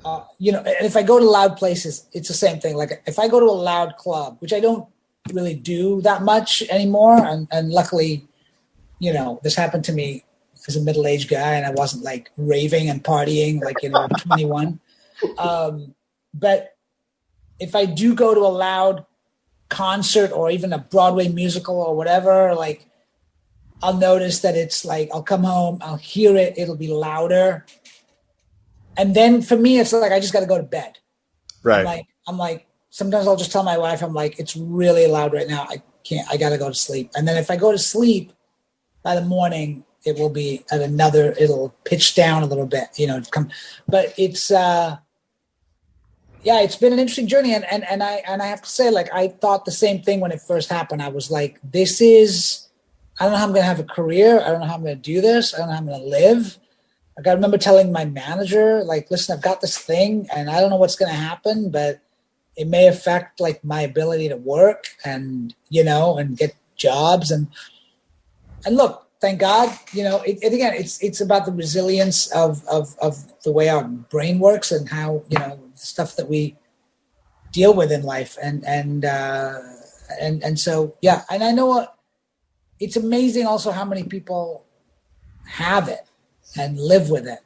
and if I go to loud places, it's the same thing. Like if I go to a loud club, which I don't really do that much anymore, and luckily, this happened to me as a middle-aged guy, and I wasn't like raving and partying like I'm 21. But if I do go to a loud concert or even a Broadway musical or whatever, like I'll notice that it's like I'll come home, I'll hear it, it'll be louder. And then for me, it's like I just got to go to bed. Right. I'm like, sometimes I'll just tell my wife, I'm like, it's really loud right now. I got to go to sleep. And then if I go to sleep by the morning, it will be it'll pitch down a little bit, but it's, it's been an interesting journey. And I have to say, like, I thought the same thing when it first happened. I was like, I don't know how I'm going to have a career. I don't know how I'm going to do this. I don't know how I'm going to live. Like, I remember telling my manager, like, listen, I've got this thing and I don't know what's going to happen, but it may affect like my ability to work and, and get jobs. And look, thank God, again, it's about the resilience of the way our brain works and how, the stuff that we deal with in life. And so, yeah. And I know it's amazing also how many people have it and live with it,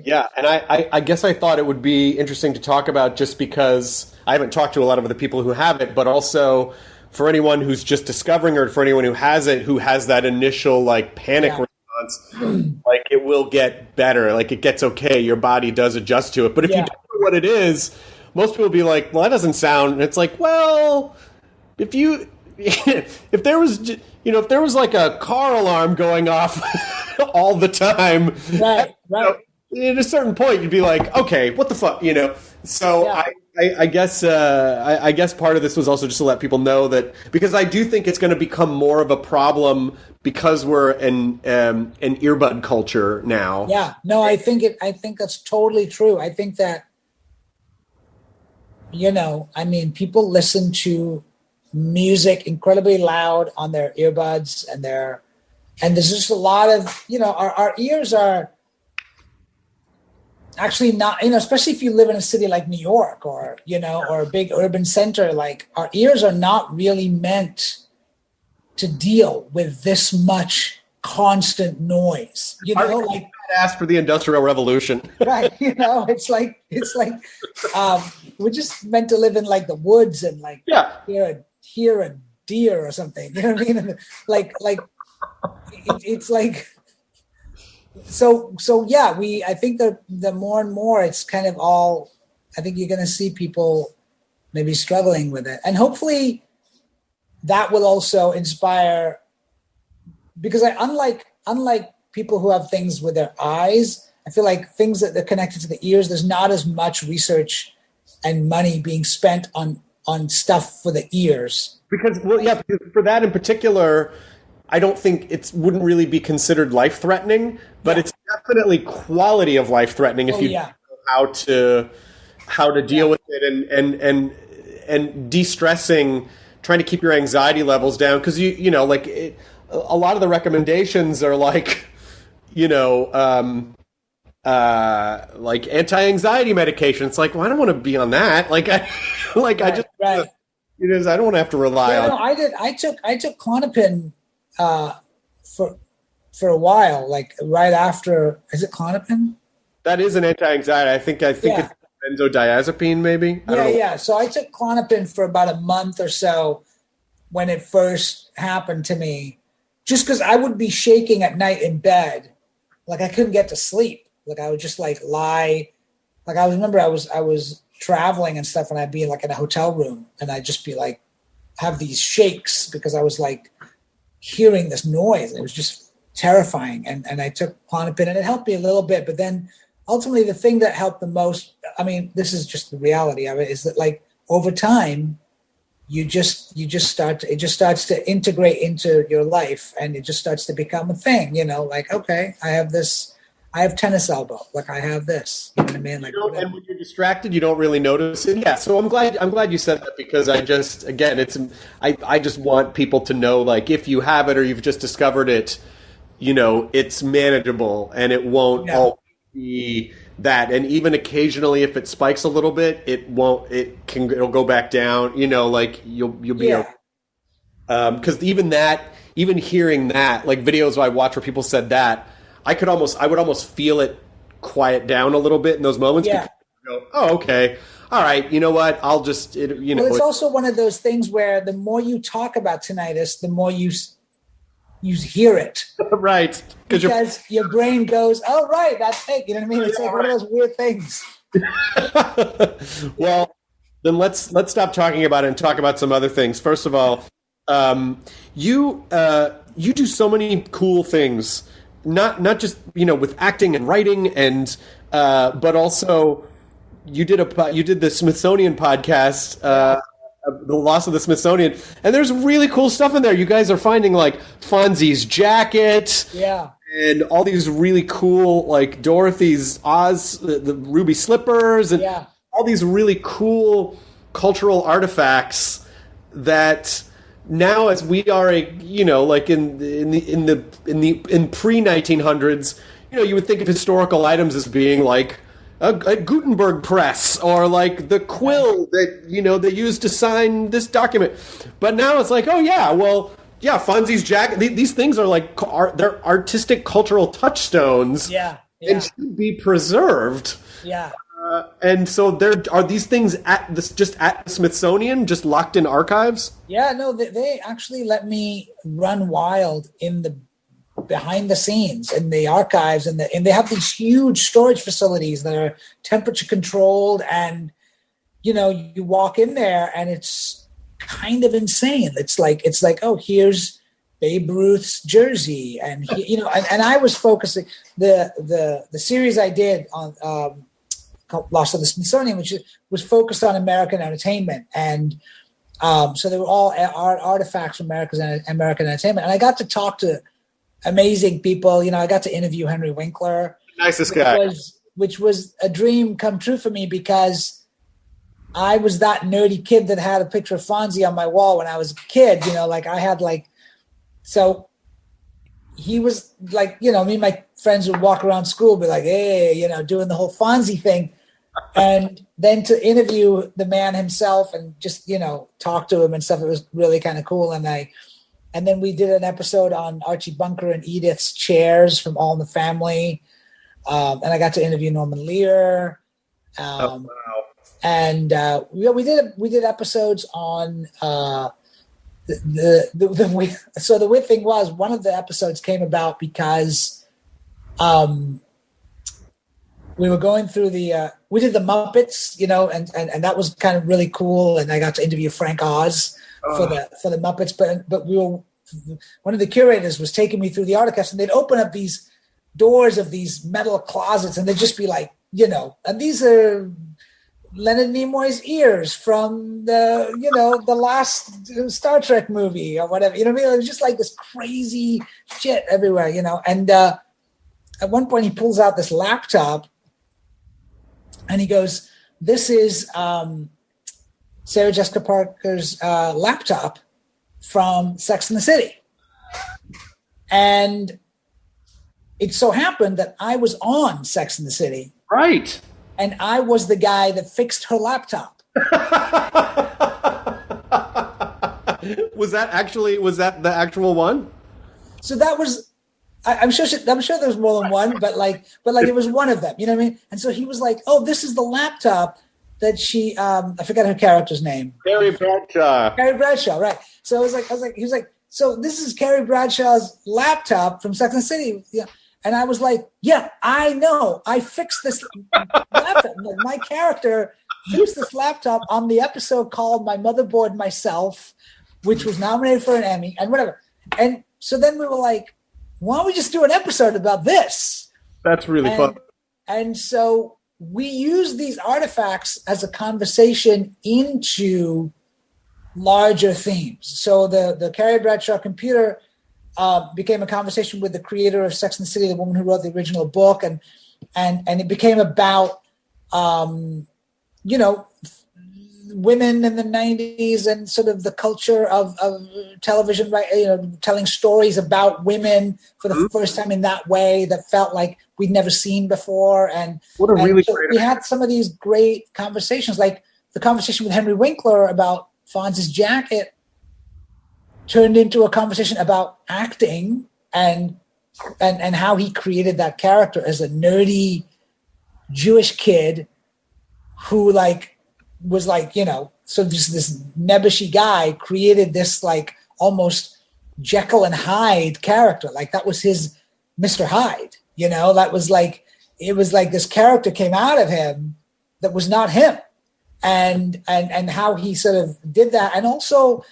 Yeah. And I guess I thought it would be interesting to talk about, just because I haven't talked to a lot of the people who have it, but also for anyone who's just discovering, or for anyone who has it, who has that initial like panic response, like it will get better, like it gets okay, your body does adjust to it. But if you don't know what it is, most people will be like, well, that doesn't sound, and it's like, well, if there was like a car alarm going off all the time, right. At a certain point, you'd be like, okay, what the fuck, So I guess part of this was also just to let people know that, because I do think it's going to become more of a problem because we're an earbud culture now. Yeah, no, I think that's totally true. I think that, people listen to music incredibly loud on their earbuds, and there's just a lot of, our ears are actually not, especially if you live in a city like New York or a big urban center, like our ears are not really meant to deal with this much constant noise, like asked for the Industrial Revolution. Right. It's like we're just meant to live in like the woods and like hear a deer or something. You know what I mean? Like it's like so yeah, I think that the more and more it's kind of all, I think you're gonna see people maybe struggling with it. And hopefully that will also inspire, because unlike people who have things with their eyes, I feel like things that are connected to the ears, there's not as much research and money being spent on stuff for the ears. Because for that in particular, I don't think it wouldn't really be considered life-threatening, but it's definitely quality of life-threatening if you know how to deal with it, and de-stressing, trying to keep your anxiety levels down, because a lot of the recommendations are like, like anti-anxiety medication. It's like, well, I don't want to be on that. Like, I don't want to have to rely on. No, I took Klonopin for a while, like right after. Is it Klonopin? That is an anti-anxiety. I think it's benzodiazepine, maybe. Yeah. So I took Klonopin for about a month or so when it first happened to me, just because I would be shaking at night in bed, like I couldn't get to sleep. Like I would just like lie. Like I remember I was traveling and stuff, and I'd be like in a hotel room, and I'd just be like have these shakes because I was like hearing this noise. It was just terrifying. And I took Klonopin, and it helped me a little bit. But then ultimately the thing that helped the most, I mean, this is just the reality of it, is that like over time, it just starts to integrate into your life, and it just starts to become a thing, like, okay, I have this I have tennis elbow. Like I have this. You know what I mean? Like, And when you're distracted, you don't really notice it. Yeah. So I'm glad you said that, because I just want people to know, like, if you have it or you've just discovered it, it's manageable and it won't always be that. And even occasionally, if it spikes a little bit, it'll go back down. Like you'll be okay. Because even hearing that, like videos I watch where people said that, I would almost feel it quiet down a little bit in those moments. Yeah. Because go, oh, okay, all right. You know what? I'll just, Well, it's also one of those things where the more you talk about tinnitus, the more you hear it. Right. Because your brain goes, oh, right, that's it. You know what I mean? It's like one of those weird things. Well, then let's stop talking about it and talk about some other things. First of all, you do so many cool things, not just with acting and writing, and but also you did the Smithsonian podcast, The Loss of the Smithsonian, and there's really cool stuff in there. You guys are finding like Fonzie's jacket, and all these really cool, like Dorothy's Oz, the ruby slippers, and all these really cool cultural artifacts that now, as we are like in pre-1900s, you would think of historical items as being like a Gutenberg press, or like the quill that they used to sign this document. But now it's like, oh yeah, well, yeah, Fonzie's jacket. These things are like they're artistic, cultural touchstones, and should be preserved. Yeah. And so there are these things just at the Smithsonian, just locked in archives. Yeah, no, they actually let me run wild in the behind the scenes in the archives, and they have these huge storage facilities that are temperature controlled, and you walk in there and it's kind of insane. It's like, oh, here's Babe Ruth's jersey, and and I was focusing the series I did on Lost of the Smithsonian, which was focused on American entertainment, and so they were all artifacts from American entertainment. And I got to talk to amazing people. I got to interview Henry Winkler, nicest guy, which was a dream come true for me, because I was that nerdy kid that had a picture of Fonzie on my wall when I was a kid. Like I had so he was like, me and my friends would walk around school, be like, hey, doing the whole Fonzie thing. And then to interview the man himself and just, talk to him and stuff, it was really kind of cool. And then we did an episode on Archie Bunker and Edith's chairs from All in the Family. And I got to interview Norman Lear. Wow. And we did episodes on so the weird thing was, one of the episodes came about because we were going through we did the Muppets, and that was kind of really cool. And I got to interview Frank Oz for the Muppets, but one of the curators was taking me through the archives, and they'd open up these doors of these metal closets, and they'd just be like, and these are Leonard Nimoy's ears from the last Star Trek movie or whatever. It was just like this crazy shit everywhere, And at one point he pulls out this laptop and he goes, this is Sarah Jessica Parker's laptop from Sex and the City. And it so happened that I was on Sex and the City. Right. And I was the guy that fixed her laptop. Was that the actual one? So that was, I'm sure there was more than one, but it was one of them, you know what I mean? And so he was like, oh, this is the laptop that she, I forgot her character's name. Carrie Bradshaw. Carrie Bradshaw, right. So he was like, so this is Carrie Bradshaw's laptop from Sex and the City. Yeah. And I was like, yeah, I know. I fixed this laptop. My character fixed this laptop on the episode called My Motherboard Myself, which was nominated for an Emmy and whatever. And so then we were like, why don't we just do an episode about this? That's really fun. And so we use these artifacts as a conversation into larger themes. So the Carrie Bradshaw computer became a conversation with the creator of Sex and the City, the woman who wrote the original book, and it became about women in the 90s and sort of the culture of television, right? Telling stories about women for the first time in that way that felt like we'd never seen before. And we had some of these great conversations, like the conversation with Henry Winkler about Fonz's jacket turned into a conversation about acting and how he created that character as a nerdy Jewish kid who was so just this nebbishy guy created this almost Jekyll and Hyde character. Like that was his Mr. Hyde, that was it was like this character came out of him that was not him. And how he sort of did that. And also,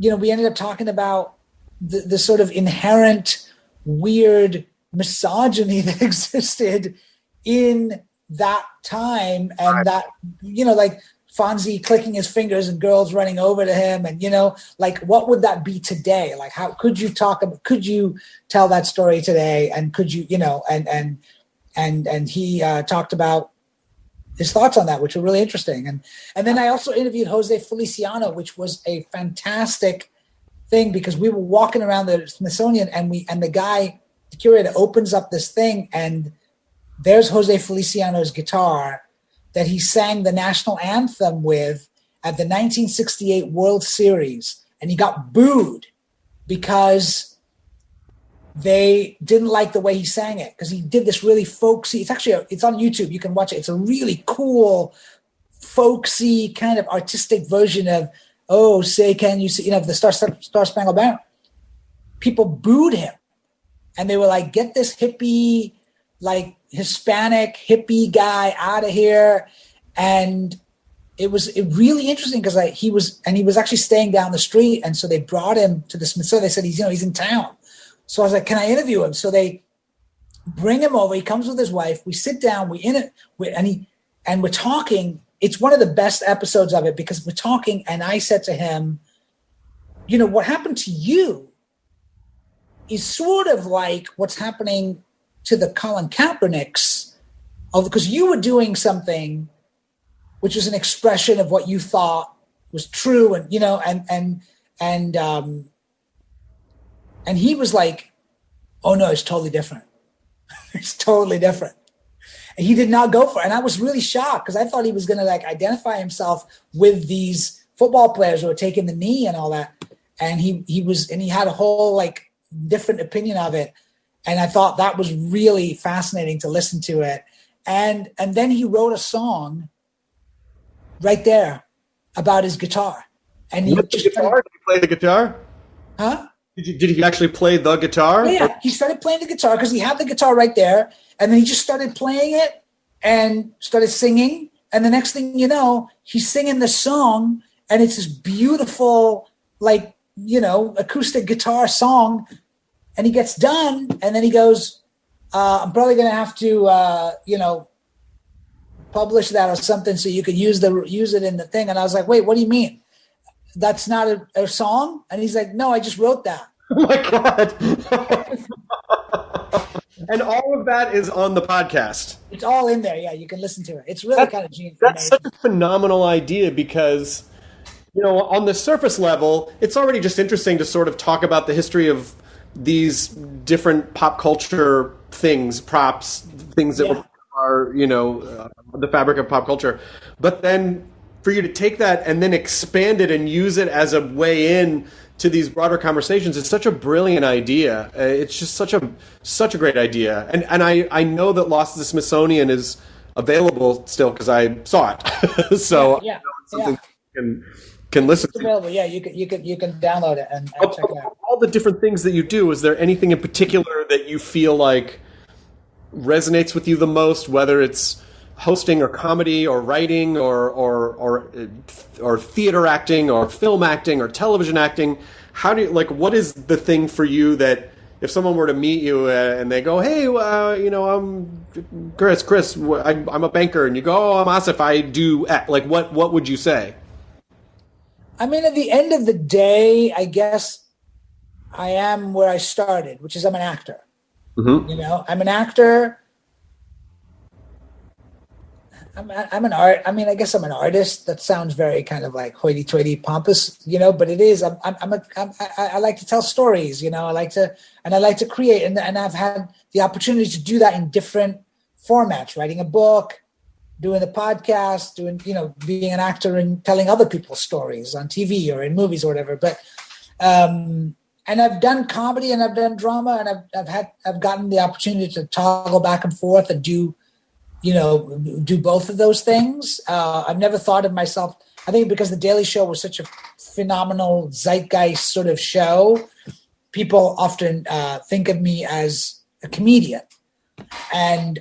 we ended up talking about the sort of inherent weird misogyny that existed in that time, and that Fonzie clicking his fingers and girls running over to him, and what would that be today? Like, how could you could you tell that story today? And could you and he talked about his thoughts on that, which were really interesting. And then I also interviewed Jose Feliciano, which was a fantastic thing because we were walking around the Smithsonian and the curator opens up this thing and there's Jose Feliciano's guitar that he sang the national anthem with at the 1968 World Series. And he got booed because they didn't like the way he sang it because he did this really folksy. It's on YouTube. You can watch it. It's a really cool, folksy kind of artistic version of, "Oh, say, can you see?" The Star Spangled Banner. People booed him, and they were like, "Get this hippie, Hispanic hippie guy out of here." And it was really interesting because he was actually staying down the street, and so they brought him to the Smithsonian. They said he's in town. So I was like, "Can I interview him?" So they bring him over. He comes with his wife. We sit down. And we're talking. It's one of the best episodes of it because we're talking. And I said to him, what happened to you is sort of like what's happening to the Colin Kaepernicks, because you were doing something which was an expression of what you thought was true, and he was like, "Oh no, it's totally different. It's totally different." And he did not go for it. And I was really shocked because I thought he was going to identify himself with these football players who were taking the knee and all that. And he had a whole different opinion of it. And I thought that was really fascinating to listen to it. And then he wrote a song right there about his guitar. And he Did you play the guitar? Huh? Did he actually play the guitar? Yeah, he started playing the guitar because he had the guitar right there. And then he just started playing it and started singing. And the next thing you know, he's singing the song. And it's this beautiful, acoustic guitar song. And he gets done. And then he goes, "I'm probably going to have to, publish that or something so you can use it in the thing." And I was like, "Wait, what do you mean? That's not a song?" And he's like, "No, I just wrote that." Oh my God. And all of that is on the podcast. It's all in there. Yeah, you can listen to it. It's really kind of genius. That's such a phenomenal idea because, on the surface level, it's already just interesting to sort of talk about the history of these different pop culture things, props, things that are, the fabric of pop culture. But then for you to take that and then expand it and use it as a way in to these broader conversations, it's such a brilliant idea. It's just such a great idea. And I know that Lost at the Smithsonian is available still because I saw it. So yeah. You can listen it's available. Yeah, you can download it and check it out. All the different things that you do, is there anything in particular that you feel like resonates with you the most, whether it's hosting or comedy or writing or theater acting or film acting or television acting? How do you, what is the thing for you that if someone were to meet you and they go, "Hey, I'm Chris, I'm a banker," and you go, "Oh, I'm Aasif, I do X," what would you say? I mean, at the end of the day, I guess I am where I started, which is I'm an actor. Mm-hmm. You know, I'm an actor. I'm an art. I mean, I guess I'm an artist. That sounds very kind of like hoity-toity, pompous, you know. But it is. I like to tell stories. You know, I like to create, and I've had the opportunity to do that in different formats. Writing a book, doing the podcast, being an actor and telling other people's stories on TV or in movies or whatever. But and I've done comedy and I've done drama, and I've gotten the opportunity to toggle back and forth and do both of those things. I've never thought of myself, I think because The Daily Show was such a phenomenal zeitgeist sort of show, people often think of me as a comedian. And,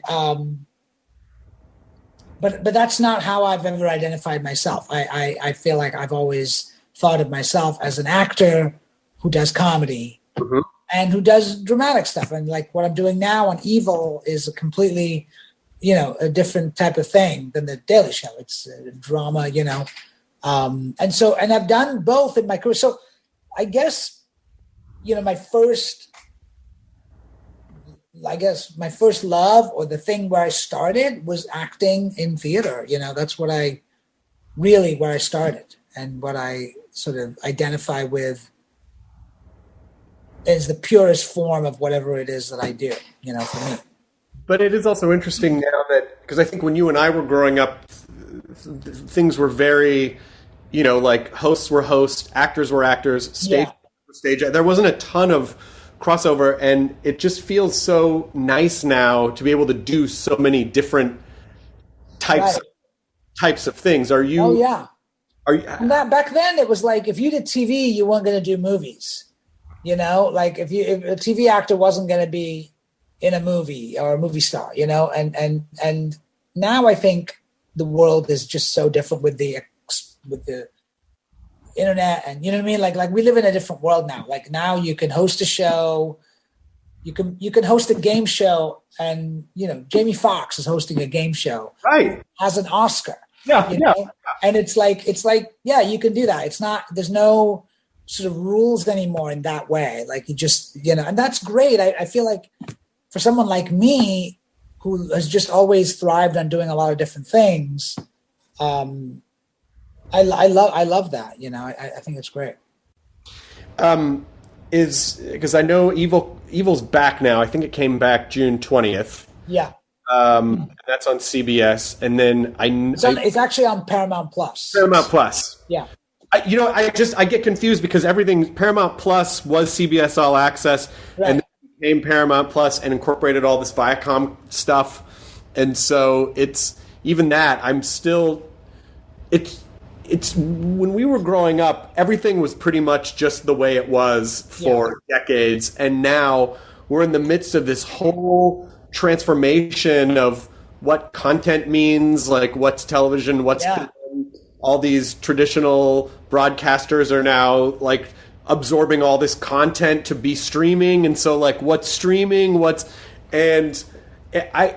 but that's not how I've ever identified myself. I feel like I've always thought of myself as an actor who does comedy Mm-hmm. and who does dramatic stuff. And like what I'm doing now on Evil is a completely a different type of thing than The Daily Show. It's drama, and I've done both in my career. So I guess, my first love, or the thing where I started, was acting in theater. That's where I started, and what I sort of identify with is the purest form of whatever it is that I do, for me. But it is also interesting now that, because I think when you and I were growing up, things were very, like hosts were hosts, actors were actors, stage were stage. There wasn't a ton of crossover, and it just feels so nice now to be able to do so many different types of things. Are you? Oh yeah. Are you? Back then, it was like if you did TV, you weren't going to do movies. Like if a TV actor wasn't going to be in a movie or a movie star, and now I think the world is just so different with the internet, and you know what I mean? Like we live in a different world now. Like now you can host a show, you can host a game show, and Jamie Foxx is hosting a game show, Right? Has an Oscar. Yeah. And it's like, you can do that. It's not, there's no sort of rules anymore in that way. Like you just, and that's great. I feel like for someone like me who has just always thrived on doing a lot of different things, I love that. I think it's great. Is because I know Evil's back now. I think it came back June 20th. Yeah. That's on CBS, and then it's actually on Paramount Plus. Paramount Plus. Yeah. I get confused because everything Paramount Plus was CBS All Access, right. And then it became Paramount Plus and incorporated all this Viacom stuff, and so it's even that I'm still it's when we were growing up, everything was pretty much just the way it was for decades, and now we're in the midst of this whole transformation of what content means, like what's television, what's film. All these traditional broadcasters are now like absorbing all this content to be streaming, and so like what's streaming, I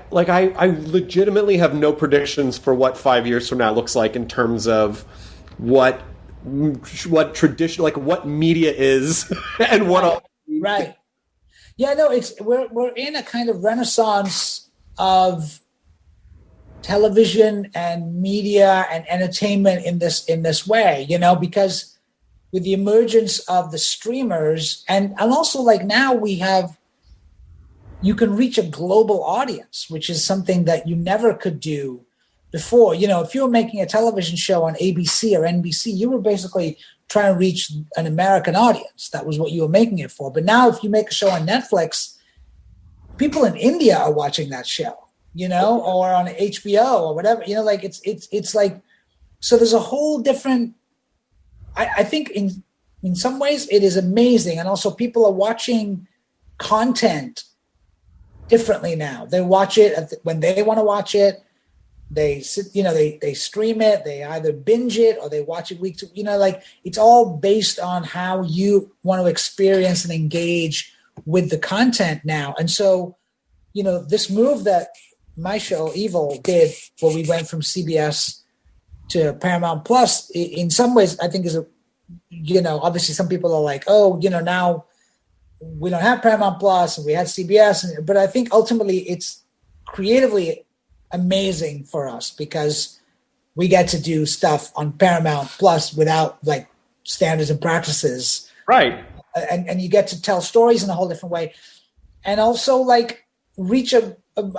legitimately have no predictions for what 5 years from now looks like in terms of what tradition, like what media is and what all. Right. Yeah, no, we're in a kind of renaissance of television and media and entertainment in this way, because with the emergence of the streamers and also like now you can reach a global audience, which is something that you never could do before. If you were making a television show on ABC or NBC, you were basically trying to reach an American audience. That was what you were making it for. But now if you make a show on Netflix, people in India are watching that show, or on HBO or whatever, like it's like, so there's a whole different, I think in some ways it is amazing. And also people are watching content differently now. They watch it when they want to watch it. They sit, they stream it. They either binge it or they watch it week to, like it's all based on how you want to experience and engage with the content now. And so, this move that my show Evil did, where we went from CBS to Paramount Plus, in some ways I think is obviously some people are like, oh, now we don't have Paramount Plus and we had CBS, but I think ultimately it's creatively amazing for us because we get to do stuff on Paramount Plus without like standards and practices. Right. And you get to tell stories in a whole different way. And also like reach a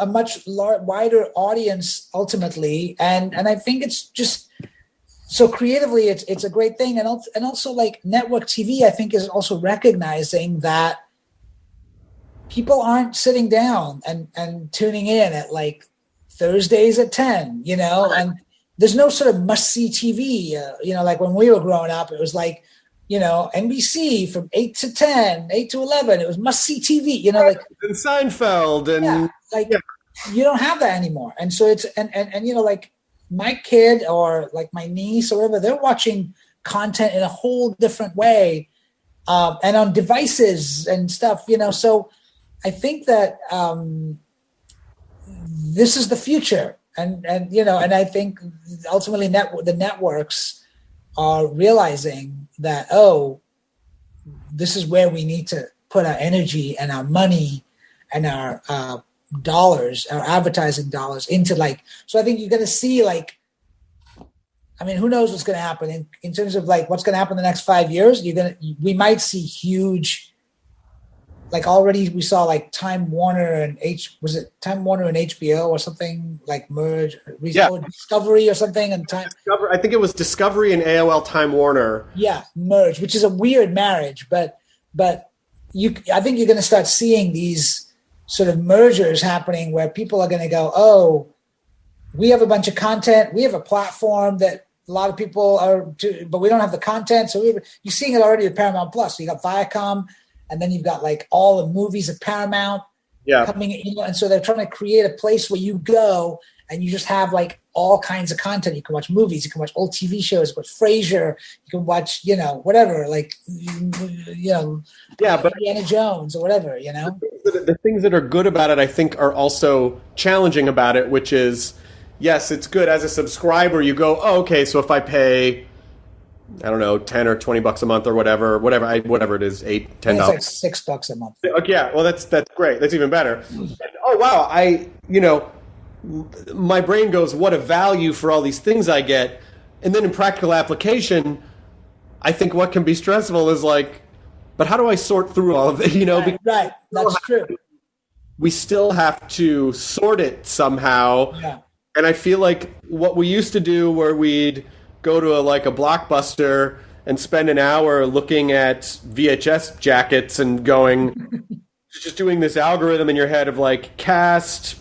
much wider audience ultimately. And I think it's just, so creatively it's a great thing. And also like network TV, I think is also recognizing that people aren't sitting down and tuning in at like Thursdays at 10, you know, and there's no sort of must-see TV. You know, like when we were growing up, it was like, you know, NBC from 8 to 10, 8 to 11. It was must-see TV, you know, like and Seinfeld and yeah, like you don't have that anymore. And so it's and you know, like my kid or like my niece or whatever, they're watching content in a whole different way, and on devices and stuff, you know. So I think that this is the future, and you know, and I think ultimately the networks are realizing that, oh, this is where we need to put our energy and our money and our dollars, our advertising dollars into like, so I think you're going to see like, I mean, who knows what's going to happen in terms of like what's going to happen in the next 5 years. We might see huge, like already we saw like Time Warner and Time Warner and HBO or something like merge, or Discovery or something, and I think it was Discovery and AOL Time Warner. Yeah, merge, which is a weird marriage, but I think you're going to start seeing these sort of mergers happening where people are going to go, oh, we have a bunch of content, we have a platform that a lot of people but we don't have the content. So you're seeing it already with Paramount Plus. So you got Viacom. And then you've got like all the movies at Paramount coming in, you know, and so they're trying to create a place where you go and you just have like all kinds of content. You can watch movies, you can watch old TV shows, you can watch Frasier, you can watch, you know, whatever, like, you know, but Indiana Jones or whatever, you know. The things that are good about it, I think, are also challenging about it, which is, yes, it's good as a subscriber. You go, oh, okay, so if I pay, I don't know, 10 or 20 bucks a month or whatever it is, $8, $10. It's like $6 a month. Okay, yeah, well, that's great. That's even better. And, oh, wow, my brain goes, what a value for all these things I get. And then in practical application, I think what can be stressful is like, but how do I sort through all of it? You know, right. That's true. We still have to sort it somehow. Yeah. And I feel like what we used to do where we'd go to a Blockbuster and spend an hour looking at VHS jackets and going, just doing this algorithm in your head of like cast,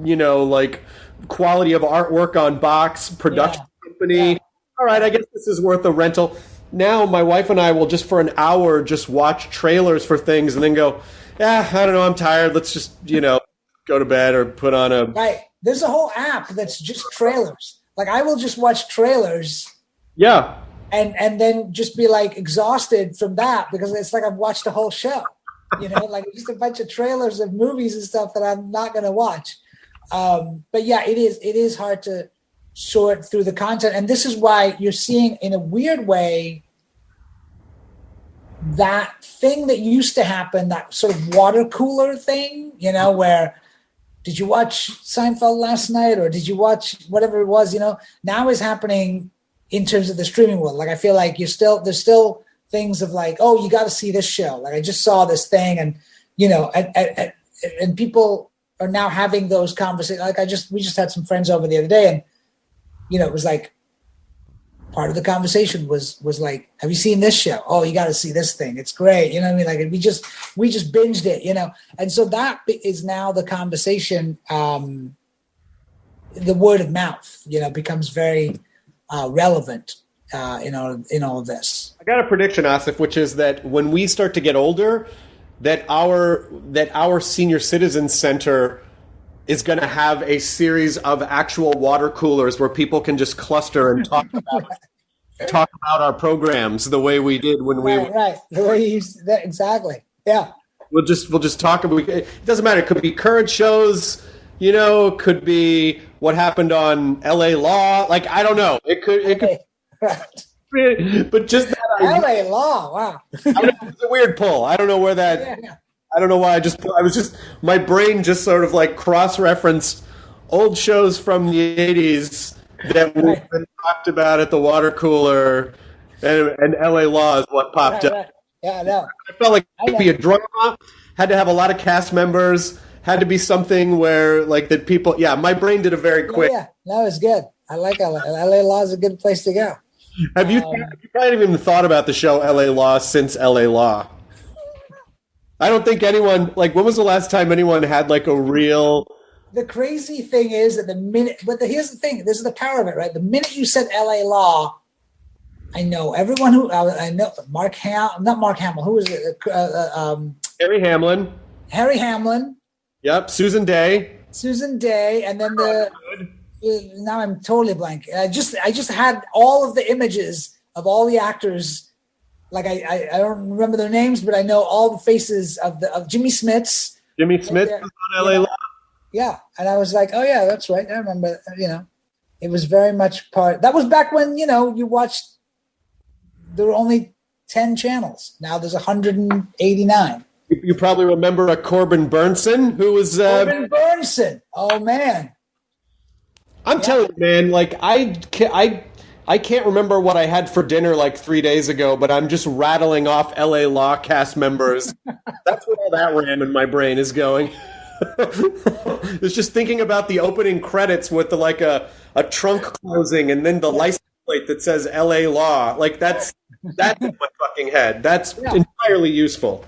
you know, like quality of artwork on box, production company. Yeah. All right, I guess this is worth a rental. Now my wife and I will just for an hour just watch trailers for things and then go, I don't know, I'm tired. Let's just, you know, go to bed or put on a... Right. There's a whole app that's just trailers. Like I will just watch trailers. Yeah. And then just be like exhausted from that because it's like I've watched the whole show. You know, like just a bunch of trailers of movies and stuff that I'm not going to watch. But yeah, it is hard to sort through the content. And this is why you're seeing in a weird way that thing that used to happen, that sort of water cooler thing, you know, where did you watch Seinfeld last night or did you watch whatever it was, you know, now is happening in terms of the streaming world. Like I feel like there's still things of like, oh, you got to see this show. Like I just saw this thing and, you know, and people are now having those conversations. Like we just had some friends over the other day and, you know, it was like part of the conversation was like, have you seen this show? Oh, you got to see this thing. It's great. You know what I mean? Like we just binged it, you know? And so that is now the conversation. The word of mouth, you know, becomes very relevant in all of this. I got a prediction, Aasif, which is that when we start to get older, that our senior citizens center is going to have a series of actual water coolers where people can just cluster and talk about our programs the way we did when we were. Right. The way you used that, exactly. Yeah. We'll just talk. It doesn't matter. It could be current shows, you know, could be what happened on LA Law. Like, I don't know. It could, right. But just that LA Law. Wow. It's a weird pull. I don't know where that. Yeah. I don't know why. My brain just sort of like cross-referenced old shows from the '80s that we've been talked about at the water cooler, and LA Law is what popped up. Right. Yeah, I know. I felt like it could be a drama, had to have a lot of cast members, had to be something where like that people. Yeah, my brain did a very quick. Yeah, no, it's good. I like LA. LA Law is a good place to go. Have you probably even thought about the show LA Law since LA Law? I don't think anyone, like, when was the last time anyone had like a real. The crazy thing is that here's the thing. This is the power of it, right? The minute you said LA Law, I know everyone who, I know not Mark Hamill. Who was it? Harry Hamlin. Harry Hamlin. Yep. Susan Day. And then now I'm totally blank. I just had all of the images of all the actors. Like I don't remember their names, but I know all the faces of Jimmy Smits. Jimmy Smits was on LA Law. Yeah, and I was like, oh yeah, that's right. I remember. It was very much part. That was back when you watched. There were only 10 channels. Now there's 189. You probably remember a Corbin Burnson who was. Corbin Burnson. Oh man. I'm telling you, man. Like I can't remember what I had for dinner like 3 days ago, but I'm just rattling off LA Law cast members. That's where all that ram in my brain is going. It's just thinking about the opening credits with a trunk closing and then the license plate that says LA Law. Like that's in my fucking head. That's entirely useful.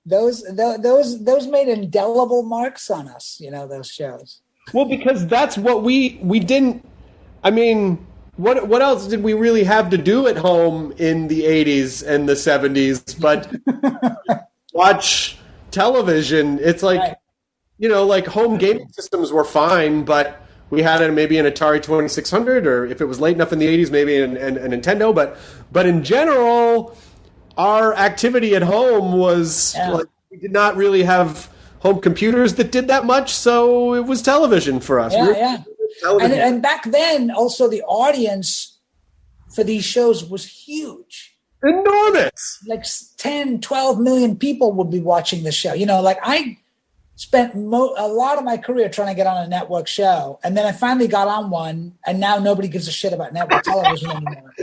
Those made indelible marks on us, those shows. Well, because that's what we didn't. I mean, what else did we really have to do at home in the 80s and the 70s but watch television? It's like, like home gaming systems were fine, but we had maybe an Atari 2600, or if it was late enough in the 80s, maybe a Nintendo. But in general, our activity at home was like, we did not really have home computers that did that much, so it was television for us. And back then, also the audience for these shows was huge. Enormous. Like 10, 12 million people would be watching the show. Like I spent a lot of my career trying to get on a network show. And then I finally got on one, and now nobody gives a shit about network television anymore.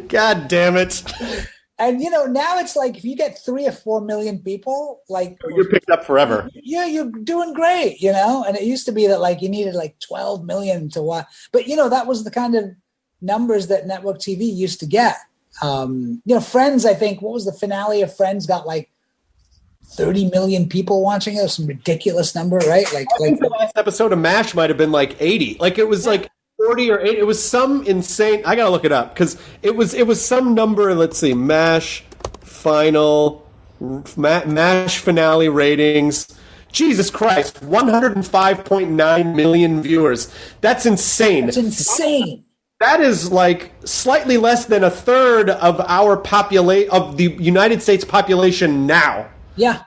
God damn it. And now it's like if you get 3 or 4 million people, like you're picked up forever. Yeah, you're doing great, And it used to be that like you needed like 12 million to watch, but that was the kind of numbers that network TV used to get. Friends, I think, what was the finale of Friends? Got like 30 million people watching it. It was some ridiculous number, right? Like the last episode of MASH might have been like 80. Like it was like 40 or 80. It was some insane. I gotta look it up because it was some number. Let's see, MASH finale ratings. Jesus Christ, 105.9 million viewers. That's insane. That's insane. That is like slightly less than a third of our of the United States population now. Yeah.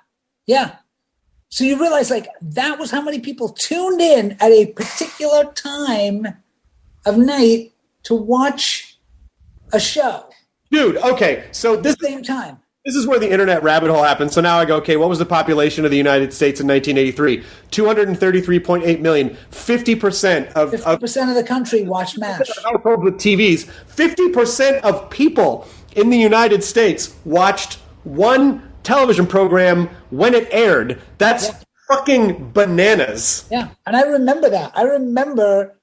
So you realize like that was how many people tuned in at a particular time of night to watch a show. Dude, okay. So at the same time. This is where the internet rabbit hole happened. So now I go, okay, what was the population of the United States in 1983? 233.8 million. 50% of the country watched MASH. Households with TVs. 50% of people in the United States watched one television program when it aired. That's fucking bananas. Yeah, and I remember that. I remember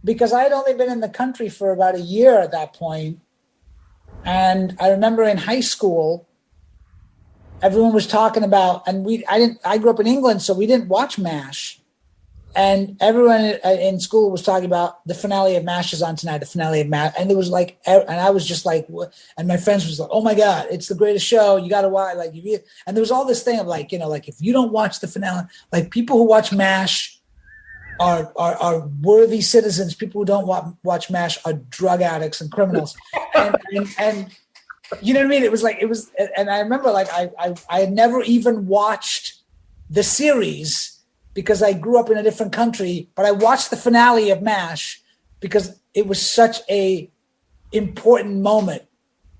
because I had only been in the country for about a year at that point. And I remember in high school, everyone was talking about, and I grew up in England, so we didn't watch MASH. And everyone in school was talking about the finale of MASH is on tonight, the finale of MASH. And there was like, and I was just like, and my friends was like, oh my God, it's the greatest show. You got to watch. Like, and there was all this thing of like, like if you don't watch the finale, like people who watch MASH are worthy citizens. People who don't watch MASH are drug addicts and criminals. And you know what I mean? It was, and I remember like I had never even watched the series because I grew up in a different country, but I watched the finale of MASH because it was such a important moment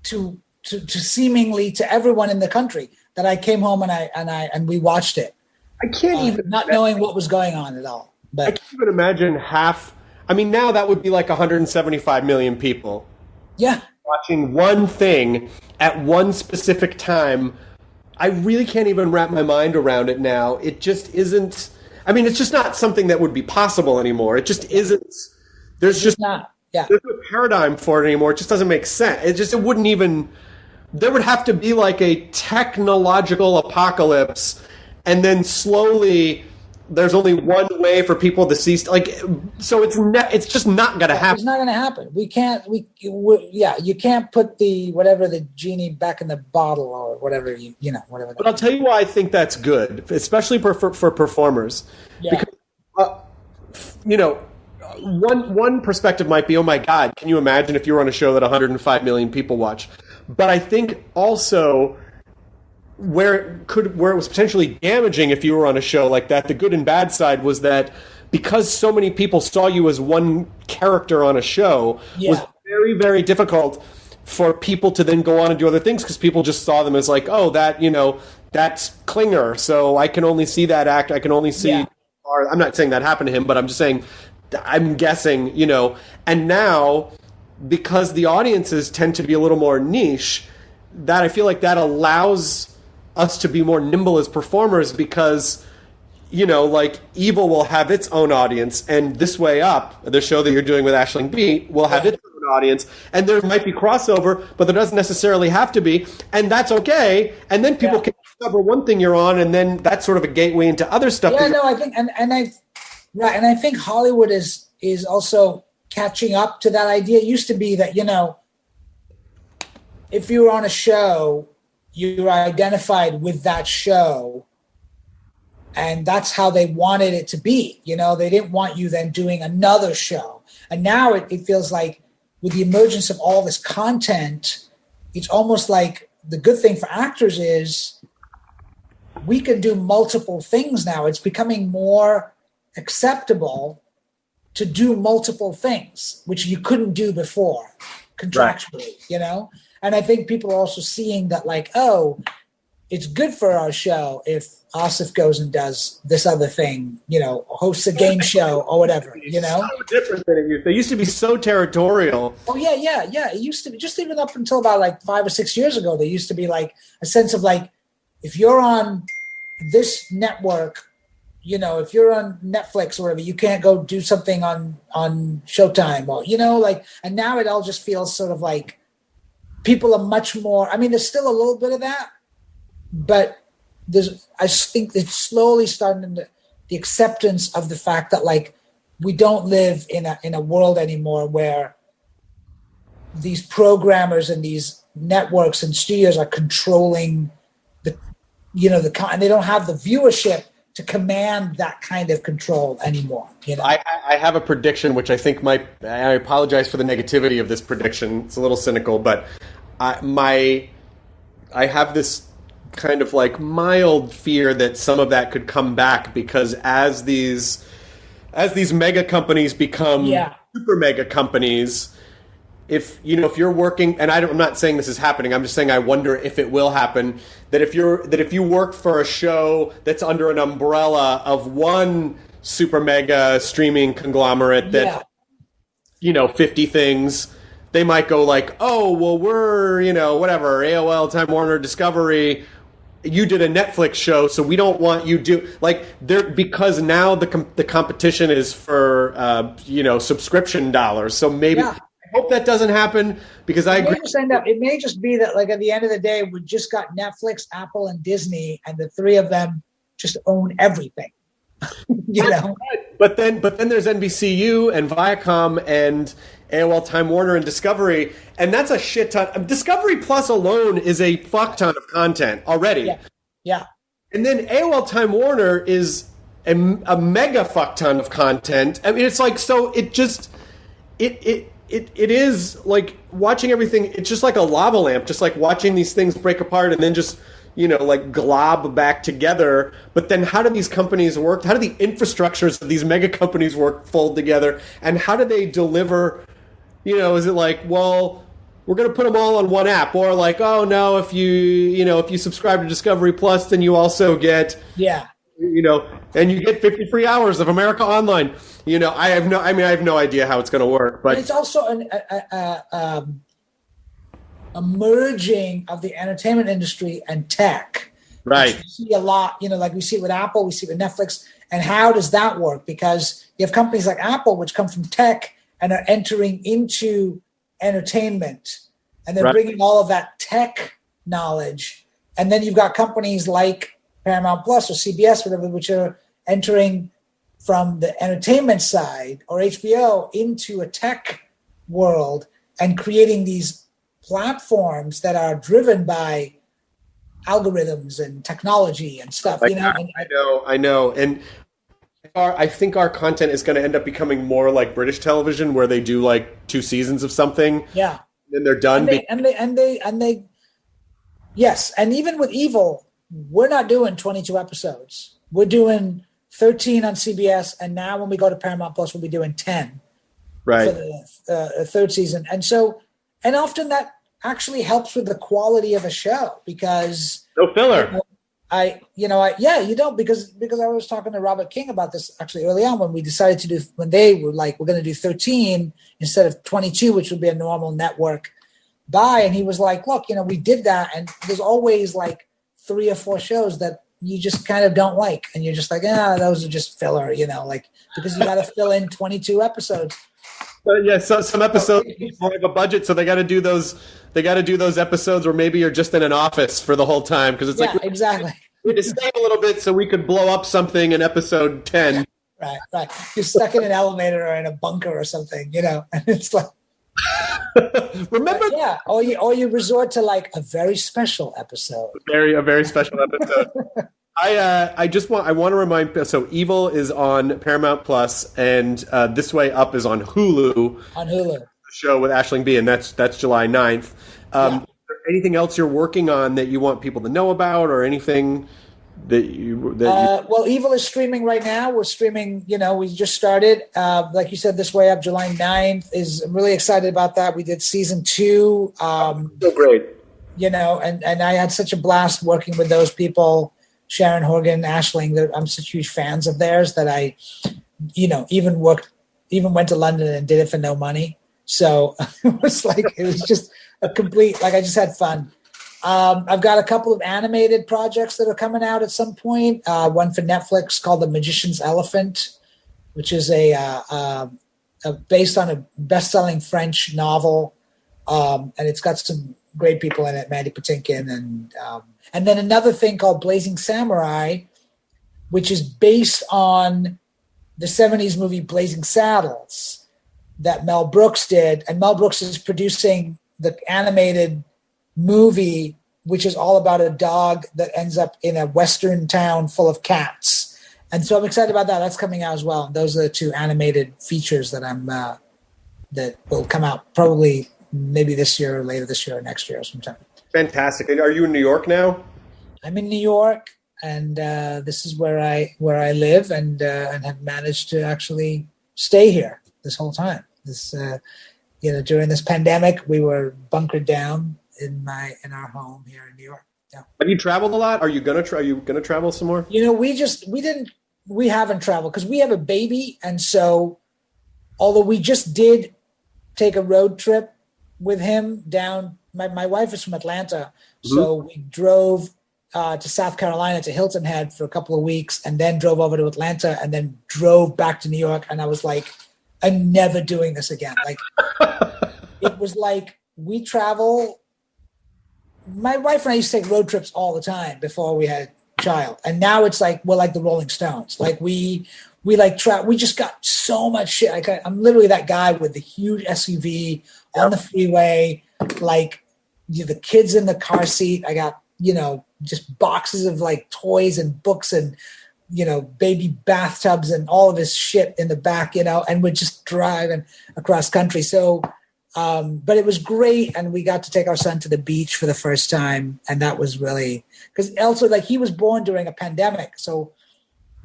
to seemingly to everyone in the country that I came home and we watched it. I can't even not knowing what was going on at all. But I can't even imagine half. I mean, now that would be like 175 million people. Yeah. Watching one thing at one specific time. I really can't even wrap my mind around it now. It just isn't. I mean, it's just not something that would be possible anymore. It just isn't. There's just not. Yeah. There's no paradigm for it anymore. It just doesn't make sense. It wouldn't even. There would have to be like a technological apocalypse, and then slowly there's only one way for people to see. So it's just not going to happen. It's not going to happen. We can't. You can't put the genie back in the bottle or whatever whatever. But I'll tell you why I think that's good, especially for performers. Yeah. Because one perspective might be, oh my God, can you imagine if you were on a show that 105 million people watch? But I think also where it was potentially damaging if you were on a show like that, the good and bad side was that because so many people saw you as one character on a show, was very, very difficult for people to then go on and do other things because people just saw them as like, oh, that's Klinger, so I can only see that act. I can only see. Yeah. I'm not saying that happened to him, but I'm just saying, I'm guessing, and now because the audiences tend to be a little more niche, that I feel like that allows us to be more nimble as performers because, like Evil will have its own audience, and This Way Up, the show that you're doing with Aisling B, will have its own audience, and there might be crossover, but there doesn't necessarily have to be, and that's okay. And then people can discover one thing you're on, and then that's sort of a gateway into other stuff. Yeah, no, I think, and I think Hollywood is also catching up to that idea. It used to be that if you were on a show, you were identified with that show, and that's how they wanted it to be. They didn't want you then doing another show. And now it feels like with the emergence of all this content, it's almost like the good thing for actors is we can do multiple things now. It's becoming more acceptable to do multiple things, which you couldn't do before contractually, And I think people are also seeing that like, oh, it's good for our show if Aasif goes and does this other thing, hosts a game show or whatever, So different than it used. They used to be so territorial. Oh, yeah. It used to be, just even up until about like 5 or 6 years ago, there used to be like a sense of like, if you're on this network, if you're on Netflix or whatever, you can't go do something on Showtime or, and now it all just feels sort of like people are much more, I mean, there's still a little bit of that, but I think it's slowly starting to, the acceptance of the fact that like, we don't live in a world anymore where these programmers and these networks and studios are controlling and they don't have the viewership to command that kind of control anymore. I have a prediction, which I think I apologize for the negativity of this prediction. It's a little cynical, but I have this kind of like mild fear that some of that could come back because as these mega companies become super mega companies, if you're working, and I'm not saying this is happening, I'm just saying I wonder if it will happen, that if you work for a show that's under an umbrella of one super mega streaming conglomerate that 50 things, they might go like, oh, well, we're, whatever, AOL, Time Warner, Discovery, you did a Netflix show, so we don't want you to because now the competition is for subscription dollars. So maybe I hope that doesn't happen because I agree. It may just be that like at the end of the day, we just got Netflix, Apple, and Disney, and the three of them just own everything. But then there's NBCU and Viacom and AOL, Time Warner, and Discovery, and that's a shit ton. Discovery Plus alone is a fuck ton of content already. Yeah. And then AOL, Time Warner is a mega fuck ton of content. I mean, it's like, so it just it is like watching everything. It's just like a lava lamp, just like watching these things break apart and then just like glob back together. But then how do these companies work? How do the infrastructures of these mega companies fold together? And how do they deliver, is it like, well, we're going to put them all on one app, or like, oh no, if you subscribe to Discovery Plus, then you also get, and you get 50 free hours of America Online. I have no idea how it's going to work, but and it's also a merging of the entertainment industry and tech. Right. We see a lot, like we see it with Apple, we see it with Netflix. And how does that work? Because you have companies like Apple, which come from tech and are entering into entertainment, and they're bringing all of that tech knowledge. And then you've got companies like Paramount Plus or CBS, whatever, which are entering from the entertainment side, or HBO, into a tech world and creating these platforms that are driven by algorithms and technology and stuff. I know. And I think our content is going to end up becoming more like British television, where they do like 2 seasons of something. Yeah. And they're done. Yes. And even with Evil, we're not doing 22 episodes. We're doing 13 on CBS. And now when we go to Paramount Plus, we'll be doing 10 for the third season. And often that actually helps with the quality of a show, because no filler. You don't, because I was talking to Robert King about this actually early on when we decided to do, when they were like, we're going to do 13 instead of 22, which would be a normal network buy. And he was like, look, we did that. And there's always like 3 or 4 shows that you just kind of don't like. And you're just like, those are just filler, because you got to fill in 22 episodes. So some episodes more of a budget, so they got to do those. They got to do those episodes where maybe you're just in an office for the whole time, because it's exactly. We had to stay a little bit so we could blow up something in episode 10. Right. You're stuck in an elevator or in a bunker or something, and it's like. Remember? Or you resort to like a very special episode. A very special episode. I want to remind. So Evil is on Paramount Plus, and This Way Up is on Hulu. On Hulu. The show with Aisling B, and that's July 9th. Is there anything else you're working on that you want people to know about, or anything well, Evil is streaming right now. We're streaming. We just started. Like you said, This Way Up, July 9th. I'm really excited about that. We did season 2. So great. And I had such a blast working with those people. Sharon Horgan, Aisling, I'm such huge fans of theirs that I, even went to London and did it for no money. So it was just a complete, I just had fun. I've got a couple of animated projects that are coming out at some point. One for Netflix called The Magician's Elephant, which is based on a best-selling French novel. And it's got some great people in it, Mandy Patinkin, and then another thing called Blazing Samurai, which is based on the 70s movie Blazing Saddles that Mel Brooks did. And Mel Brooks is producing the animated movie, which is all about a dog that ends up in a Western town full of cats. And so I'm excited about that. That's coming out as well. And those are the 2 animated features that that will come out probably maybe this year or later this year or next year or sometime. Fantastic. And are you in New York now? I'm in New York, and this is where I live, and have managed to actually stay here this whole time. During this pandemic, we were bunkered down in our home here in New York. Yeah. Have you traveled a lot? Are you gonna travel some more? We haven't traveled because we have a baby, and so although we just did take a road trip with him down. My wife is from Atlanta, so we drove to South Carolina, to Hilton Head for a couple of weeks, and then drove over to Atlanta, and then drove back to New York. And I was like, I'm never doing this again. Like, it was like we travel. My wife and I used to take road trips all the time before we had a child, and now it's like we're like the Rolling Stones. Like we just got so much shit. Like I'm literally that guy with the huge SUV on the freeway, like the kids in the car seat. I got, just boxes of like toys and books and, baby bathtubs and all of his shit in the back, and we're just driving across country. So But it was great, and we got to take our son to the beach for the first time, and that was really, because also like he was born during a pandemic, so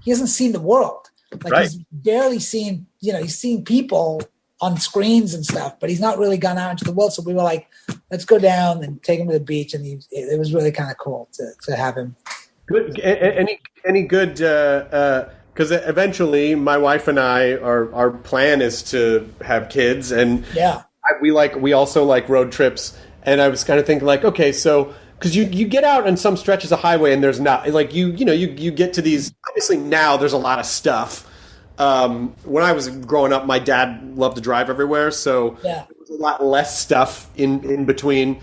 he hasn't seen the world. Like he's barely seen, he's seen people on screens and stuff, but he's not really gone out into the world. So we were like, let's go down and take him to the beach, and it was really kind of cool to have him. Good. Any good? Because eventually, my wife and I, our plan is to have kids, and we also like road trips. And I was kind of thinking like, okay, so because you get out on some stretches of highway, and there's not like you get to these. Obviously, now there's a lot of stuff. When I was growing up, my dad loved to drive everywhere, so there was a lot less stuff in between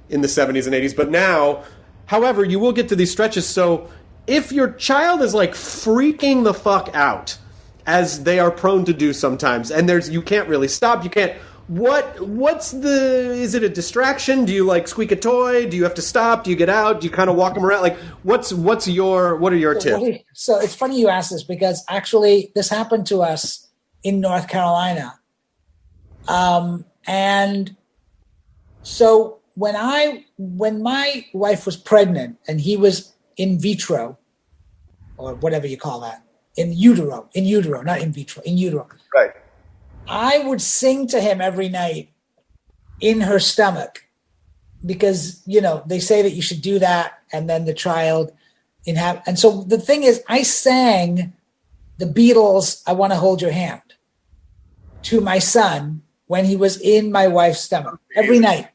in the 70s and 80s. But now, however, you will get to these stretches. So if your child is like freaking the fuck out, as they are prone to do sometimes, and you can't really stop, you can't. Is it a distraction? Do you like squeak a toy? Do you have to stop? Do you get out? Do you kind of walk them around? Like what are your tips? So it's funny you ask this, because actually this happened to us in North Carolina. And so when my wife was pregnant and he was in vitro, or whatever you call that, in utero, not in vitro, in utero. Right. I would sing to him every night in her stomach, because, they say that you should do that. And then the child and so the thing is, I sang the Beatles, I Want to Hold Your Hand, to my son when he was in my wife's stomach every night.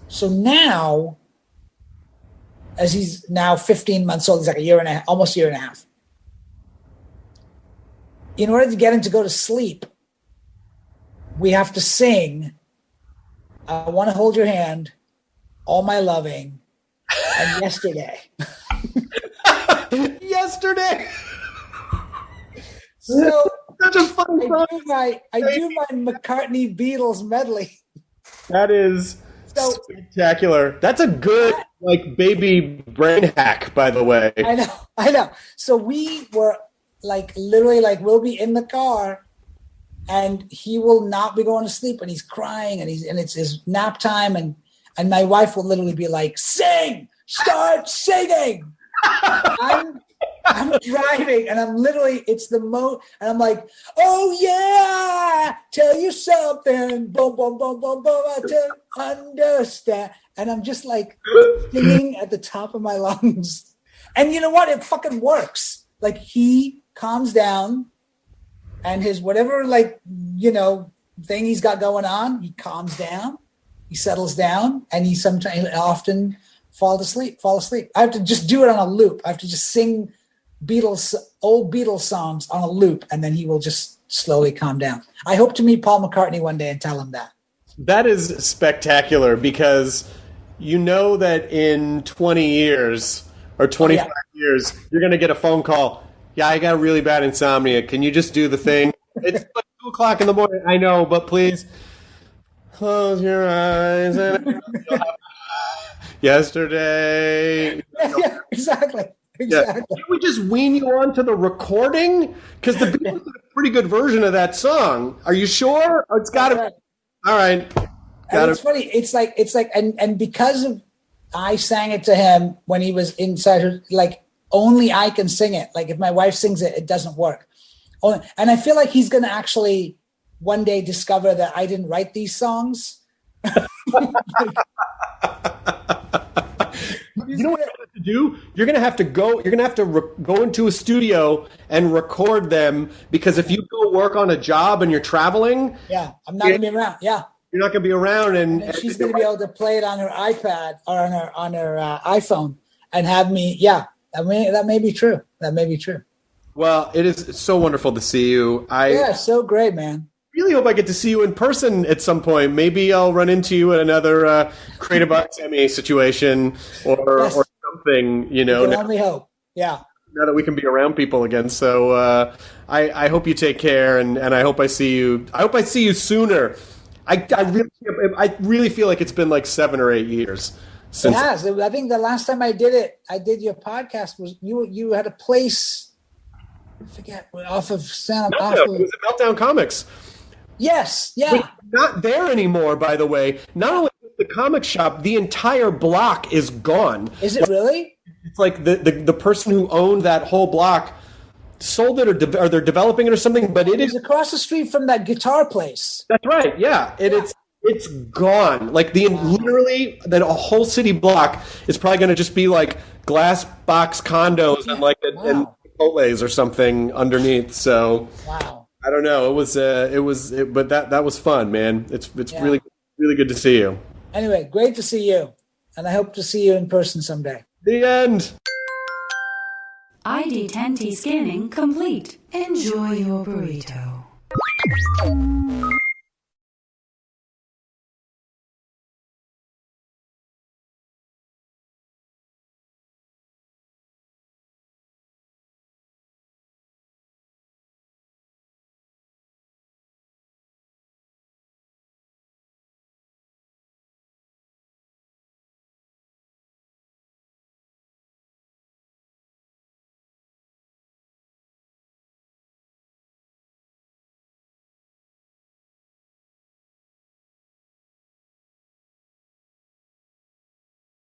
So now, as he's now 15 months old, he's like almost a year and a half. In order to get him to go to sleep, we have to sing I Want to Hold Your Hand, All My Loving, and Yesterday. Yesterday. So such a fun song. I do my McCartney Beatles medley. That is spectacular. That's a good like baby brain hack, by the way. I know. So we were like literally like we'll be in the car, and he will not be going to sleep, and he's crying, and it's his nap time, and my wife will literally be like, "Sing, start singing." I'm driving, and I'm literally and I'm like, "Oh yeah, tell you something, boom, boom, boom, boom, boom, I don't understand," and I'm just like singing at the top of my lungs, and you know what? It fucking works. Like he calms down. And his whatever, thing he's got going on, he calms down, he settles down, and he often fall asleep. I have to just do it on a loop. I have to just sing old Beatles songs on a loop, and then he will just slowly calm down. I hope to meet Paul McCartney one day and tell him that. That is spectacular, because you know that in 20 years or 25 years, you're going to get a phone call. Yeah, I got really bad insomnia. Can you just do the thing? It's like 2 o'clock in the morning. I know, but please close your eyes. And yesterday. Yeah, exactly. Yeah. Can we just wean you onto the recording? Because the Beatles did a pretty good version of that song. Are you sure? Oh, it's got to be. All right. It's funny. It's like, and because of I sang it to him when he was inside her, like, only I can sing it. Like if my wife sings it, it doesn't work. And I feel like he's going to actually one day discover that I didn't write these songs. You know what you have to do? You're going to have to go. You're going to have to go into a studio and record them, because if you go work on a job and you're traveling, I'm not going to be around. Yeah, you're not going to be around, and she's going to be able to play it on her iPad or on her iPhone and have me. Yeah. That may be true. Well, it is so wonderful to see you. So great, man. Really hope I get to see you in person at some point. Maybe I'll run into you at another Create a Emmy situation or something. We can only hope. Yeah. Now that we can be around people again, so I hope you take care, and I hope I see you. I hope I see you sooner. I really feel like it's been like 7 or 8 years. It has. I think the last time I did your podcast was you had a place, I forget, off of Santa. It was at Meltdown Comics. Yes, yeah. Not there anymore, by the way. Not only the comic shop, the entire block is gone. Is it really? It's like the person who owned that whole block sold it, or they're developing it or something. But It's across the street from that guitar place. That's right. Yeah, it's gone. Like literally, then a whole city block is probably going to just be like glass box condos and and Chipotle's or something underneath. So wow. I don't know. But that was fun, man. It's really good to see you. Anyway, great to see you, and I hope to see you in person someday. The end. ID10T scanning complete. Enjoy your burrito.